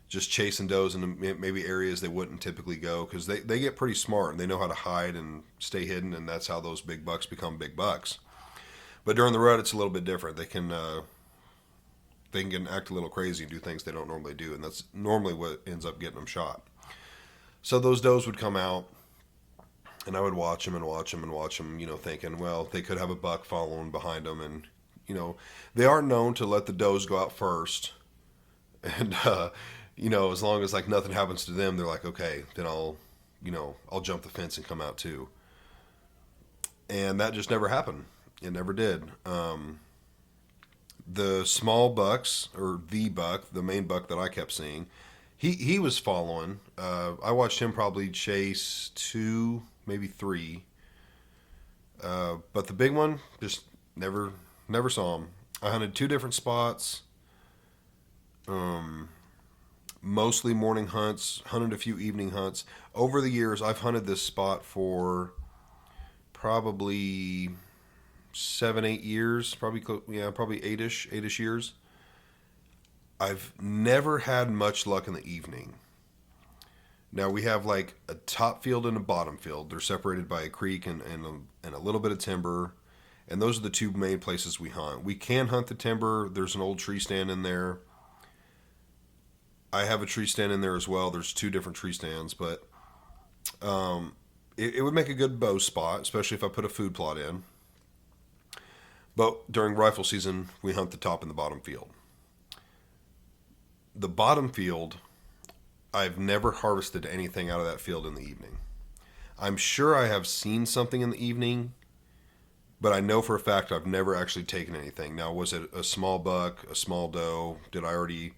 just chasing does in maybe areas they wouldn't typically go, because they get pretty smart and they know how to hide and stay hidden, and that's how those big bucks become big bucks. But during the rut, it's a little bit different. They can act a little crazy and do things they don't normally do, and that's normally what ends up getting them shot. So those does would come out, and I would watch them and watch them and watch them, thinking, well, they could have a buck following behind them, and they are known to let the does go out first, and as long as like nothing happens to them, they're like, okay, then I'll jump the fence and come out too. And that just never happened. It never did. The small bucks, or the buck, the main buck that I kept seeing, he was following. I watched him probably chase 2, maybe 3. But the big one, just never saw him. I hunted 2 different spots. Mostly morning hunts, hunted a few evening hunts. Over the years, I've hunted this spot for probably 7-8 years, probably 8ish years. I've never had much luck in the evening. Now we have like a top field and a bottom field. They're separated by a creek and a little bit of timber, and those are the 2 main places we hunt. We can hunt the timber. There's an old tree stand in there. I have a tree stand in there as well. There's 2 different tree stands, but it would make a good bow spot, especially if I put a food plot in. But during rifle season, we hunt the top and the bottom field. The bottom field, I've never harvested anything out of that field in the evening. I'm sure I have seen something in the evening, but I know for a fact I've never actually taken anything. Now, was it a small buck, a small doe? Did I already,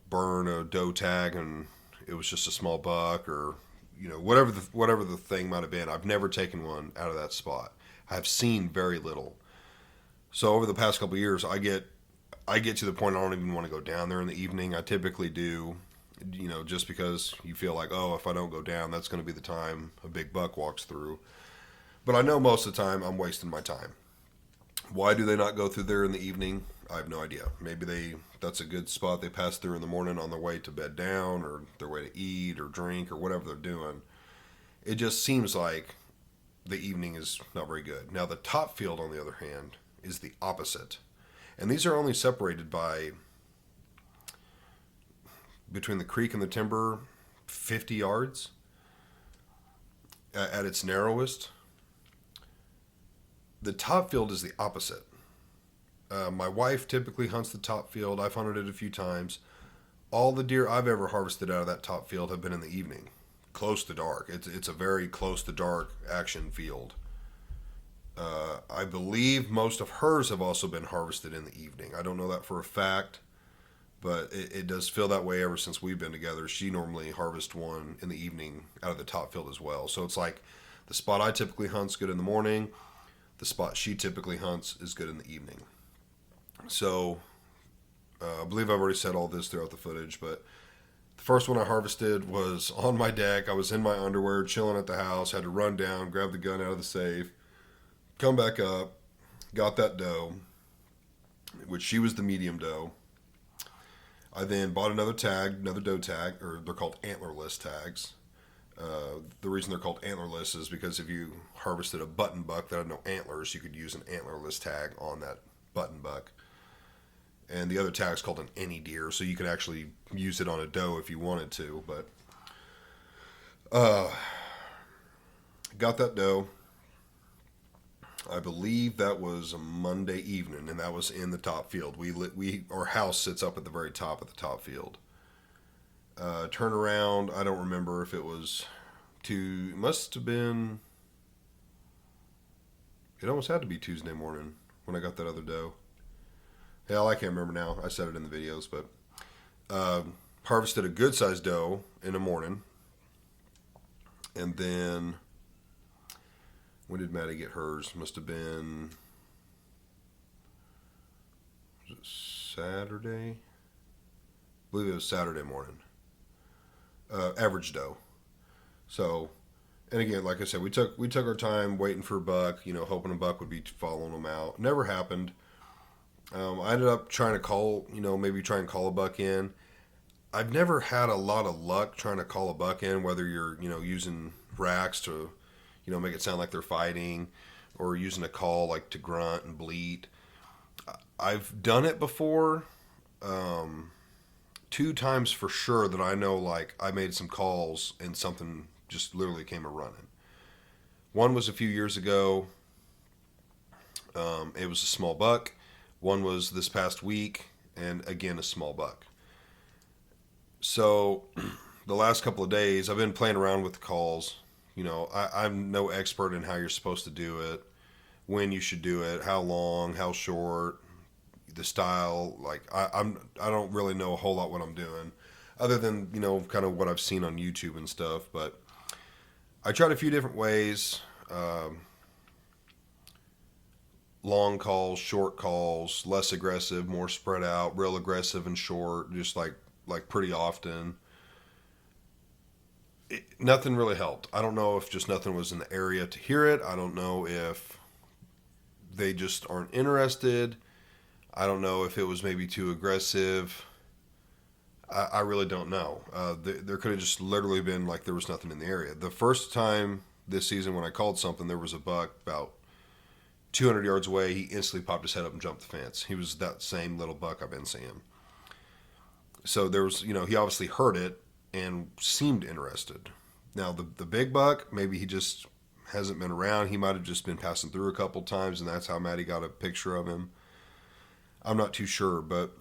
burn a doe tag and it was just a small buck, or whatever the thing might have been? I've never taken one out of that spot. I've seen very little. So over the past couple of years, I get to the point I don't even want to go down there in the evening. I typically do, just because you feel like, oh, if I don't go down, that's going to be the time a big buck walks through. But I know most of the time I'm wasting my time. Why do they not go through there in the evening? I have no idea. Maybe that's a good spot they pass through in the morning on their way to bed down, or their way to eat or drink or whatever they're doing. It just seems like the evening is not very good. Now, the top field, on the other hand, is the opposite. And these are only separated by, between the creek and the timber, 50 yards at its narrowest. The top field is the opposite. My wife typically hunts the top field. I've hunted it a few times. All the deer I've ever harvested out of that top field have been in the evening, close to dark. It's a very close to dark action field. I believe most of hers have also been harvested in the evening. I don't know that for a fact, but it does feel that way ever since we've been together. She normally harvests one in the evening out of the top field as well. So it's like the spot I typically hunt's good in the morning. The spot she typically hunts is good in the evening. So I believe I've already said all this throughout the footage, but the first one I harvested was on my deck. I was in my underwear, chilling at the house, had to run down, grab the gun out of the safe, come back up, got that doe, which she was the medium doe. I then bought another tag, another doe tag, or they're called antlerless tags. The reason they're called antlerless is because if you harvested a button buck that had no antlers, you could use an antlerless tag on that button buck. And the other tag is called an any deer, so you could actually use it on a doe if you wanted to. But got that doe. I believe that was a Monday evening, and that was in the top field. Our house sits up at the very top of the top field. Turn around, I don't remember if it was it must have been, it almost had to be Tuesday morning when I got that other doe. Hell, I can't remember now. I said it in the videos, but harvested a good sized doe in the morning. And then, when did Maddie get hers? Must have been, was it Saturday? I believe it was Saturday morning. Average doe. So, and again, like I said, we took our time waiting for a buck, hoping a buck would be following them out. Never happened. I ended up trying to call, maybe try and call a buck in. I've never had a lot of luck trying to call a buck in, whether you're, using racks to, make it sound like they're fighting, or using a call like to grunt and bleat. I've done it before, 2 times for sure that I know, like, I made some calls and something just literally came a-running. One was a few years ago. It was a small buck. One was this past week, and again, a small buck. So, the last couple of days, I've been playing around with the calls. I'm no expert in how you're supposed to do it, when you should do it, how long, how short, the style. Like, I don't really know a whole lot what I'm doing, other than, kind of what I've seen on YouTube and stuff. But I tried a few different ways. Long calls, short calls, less aggressive, more spread out, real aggressive and short, just like pretty often. Nothing really helped. I don't know if just nothing was in the area to hear it. I don't know if they just aren't interested. I don't know if it was maybe too aggressive. I really don't know. There could have just literally been like there was nothing in the area. The first time this season when I called something, there was a buck about 200 yards away. He instantly popped his head up and jumped the fence. He was that same little buck I've been seeing. So there was, he obviously heard it and seemed interested. Now, the big buck, maybe he just hasn't been around. He might have just been passing through a couple times, and that's how Maddie got a picture of him. I'm not too sure, but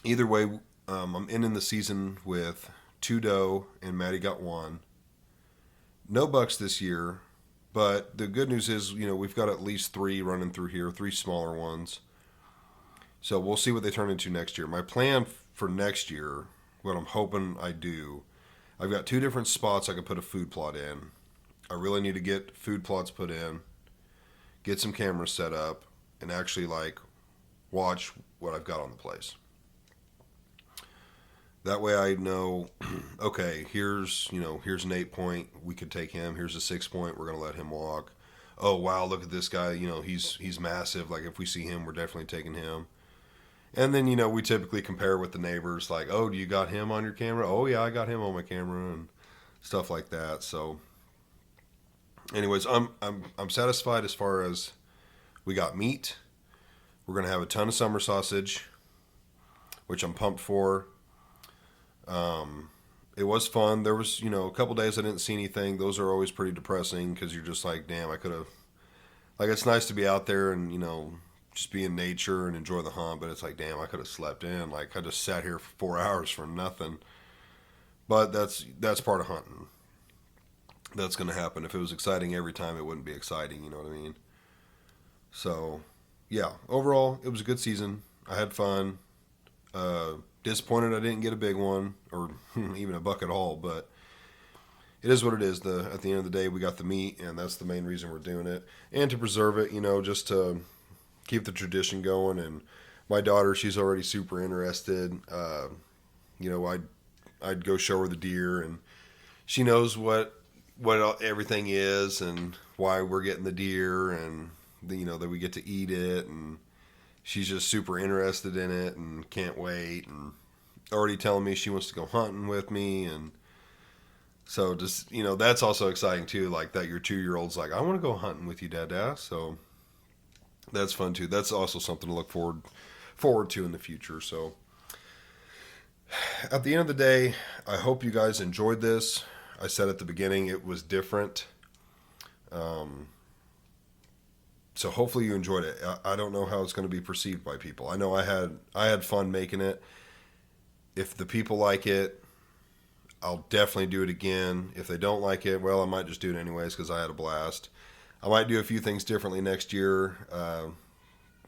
either way, I'm ending the season with 2 doe, and Maddie got 1. No bucks this year. But the good news is, we've got at least 3 running through here, 3 smaller ones. So we'll see what they turn into next year. My plan for next year, what I'm hoping I do, I've got 2 different spots I can put a food plot in. I really need to get food plots put in, get some cameras set up, and actually, watch what I've got on the place. That way I know, okay, here's an 8 point, we could take him. Here's a 6 point, we're going to let him walk. Oh, wow, look at this guy, he's massive. Like, if we see him, we're definitely taking him. And then, we typically compare with the neighbors, like, oh, do you got him on your camera? Oh, yeah, I got him on my camera, and stuff like that. So, anyways, I'm satisfied as far as we got meat. We're going to have a ton of summer sausage, which I'm pumped for. It was fun. There was, a couple days I didn't see anything. Those are always pretty depressing because you're just like, damn, I could have, it's nice to be out there and, just be in nature and enjoy the hunt, but it's like, damn, I could have slept in. Like, I just sat here for 4 hours for nothing. But that's part of hunting. That's going to happen. If it was exciting every time, it wouldn't be exciting, you know what I mean? So, yeah, overall, it was a good season. I had fun. Disappointed I didn't get a big one, or even a buck at all, but it is what it is. At the end of the day, we got the meat, and that's the main reason we're doing it. And to preserve it, just to keep the tradition going. And my daughter, she's already super interested. I'd go show her the deer, and she knows what everything is and why we're getting the deer, and that we get to eat it, and she's just super interested in it and can't wait. And already telling me she wants to go hunting with me, and so just that's also exciting too. Like that, your 2-year-old's like, I want to go hunting with you, Dada. So that's fun too. That's also something to look forward to in the future. So at the end of the day, I hope you guys enjoyed this. I said at the beginning it was different. So hopefully you enjoyed it. I don't know how it's going to be perceived by people. I know I had fun making it. If the people like it, I'll definitely do it again. If they don't like it, well, I might just do it anyways because I had a blast. I might do a few things differently next year.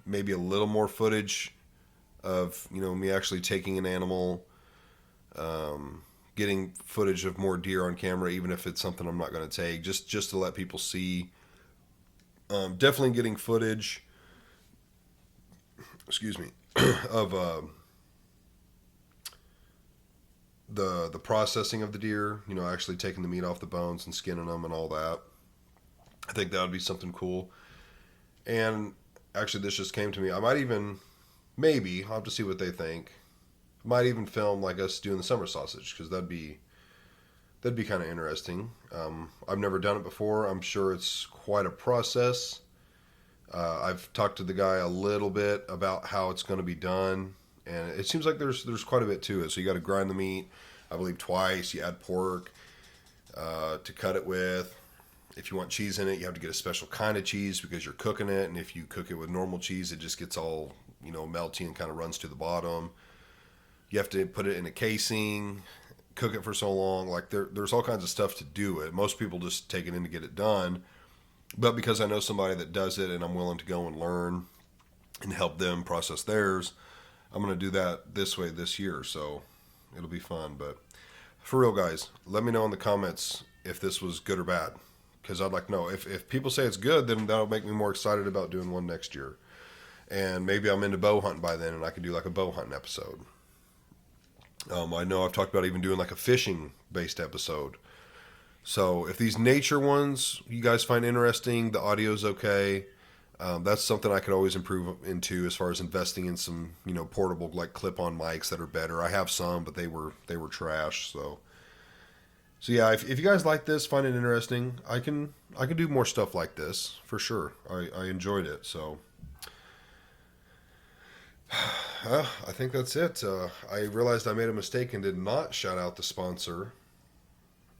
Maybe a little more footage of me actually taking an animal, getting footage of more deer on camera, even if it's something I'm not going to take, just to let people see. Definitely getting footage. Excuse me, of the processing of the deer. Actually taking the meat off the bones and skinning them and all that. I think that would be something cool. And actually, this just came to me. I might even, maybe, I'll have to see what they think. Might even film like us doing the summer sausage because that'd be kind of interesting. I've never done it before. I'm sure it's quite a process. I've talked to the guy a little bit about how it's going to be done, and it seems like there's quite a bit to it. So you got to grind the meat, I believe, twice. You add pork to cut it with. If you want cheese in it, you have to get a special kind of cheese because you're cooking it, and if you cook it with normal cheese, it just gets all melty and kind of runs to the bottom. You have to put it in a casing, cook it for so long. Like there's all kinds of stuff to do it. Most people just take it in to get it done. But because I know somebody that does it and I'm willing to go and learn and help them process theirs, I'm going to do that this way this year. So it'll be fun. But for real, guys, let me know in the comments if this was good or bad. Because I'd like to know. If people say it's good, then that'll make me more excited about doing one next year. And maybe I'm into bow hunting by then and I can do like a bow hunting episode. I know I've talked about even doing like a fishing based episode. So if these nature ones you guys find interesting, the audio's okay. That's something I could always improve into as far as investing in some portable like clip-on mics that are better. I have some, but they were trash. So yeah, if you guys like this, find it interesting, I can do more stuff like this for sure. I enjoyed it. So I think that's it. I realized I made a mistake and did not shout out the sponsor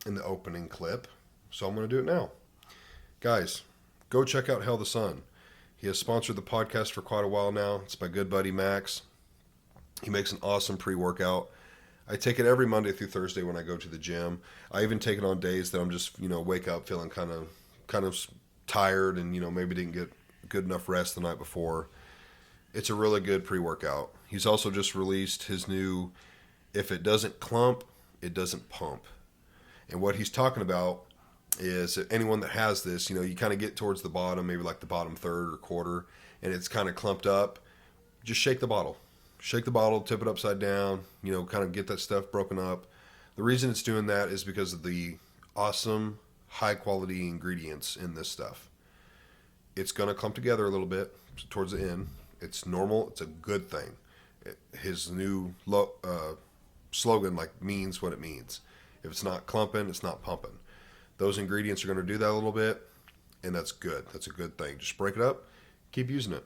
in the opening clip, so I'm going to do it now. Guys, go check out Hell the Sun. He has sponsored the podcast for quite a while now. It's my good buddy Max. He makes an awesome pre-workout. I take it every Monday through Thursday when I go to the gym. I even take it on days that I'm just, wake up feeling kind of tired and, maybe didn't get good enough rest the night before. It's a really good pre-workout. He's also just released his new, if it doesn't clump, it doesn't pump. And what he's talking about is that anyone that has this, you kind of get towards the bottom, maybe like the bottom third or quarter, and it's kind of clumped up. Just shake the bottle. Shake the bottle, tip it upside down, kind of get that stuff broken up. The reason it's doing that is because of the awesome, high-quality ingredients in this stuff. It's going to clump together a little bit towards the end. It's normal. It's a good thing. His new slogan means what it means. If it's not clumping, it's not pumping. Those ingredients are going to do that a little bit, and that's good. That's a good thing. Just break it up, keep using it.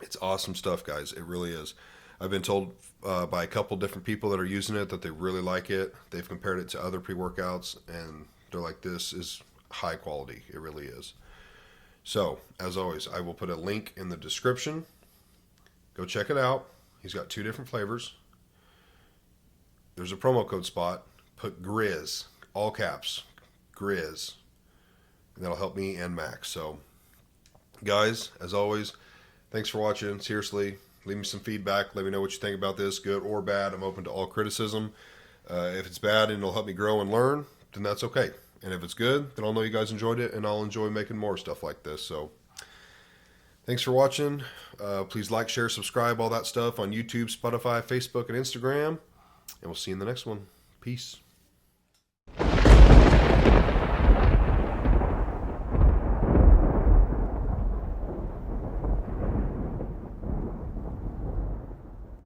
It's awesome stuff, guys. It really is. I've been told by a couple different people that are using it that they really like it. They've compared it to other pre-workouts, and they're like, this is high quality. It really is. So, as always, I will put a link in the description. Go check it out. He's got 2 different flavors. There's a promo code spot. Put Grizz, all caps, Grizz. And that'll help me and Max. So, guys, as always, thanks for watching. Seriously, leave me some feedback. Let me know what you think about this, good or bad. I'm open to all criticism. If it's bad and it'll help me grow and learn, then that's okay. And if it's good, then I'll know you guys enjoyed it, and I'll enjoy making more stuff like this. So, thanks for watching. Please like, share, subscribe, all that stuff on YouTube, Spotify, Facebook, and Instagram. And we'll see you in the next one. Peace.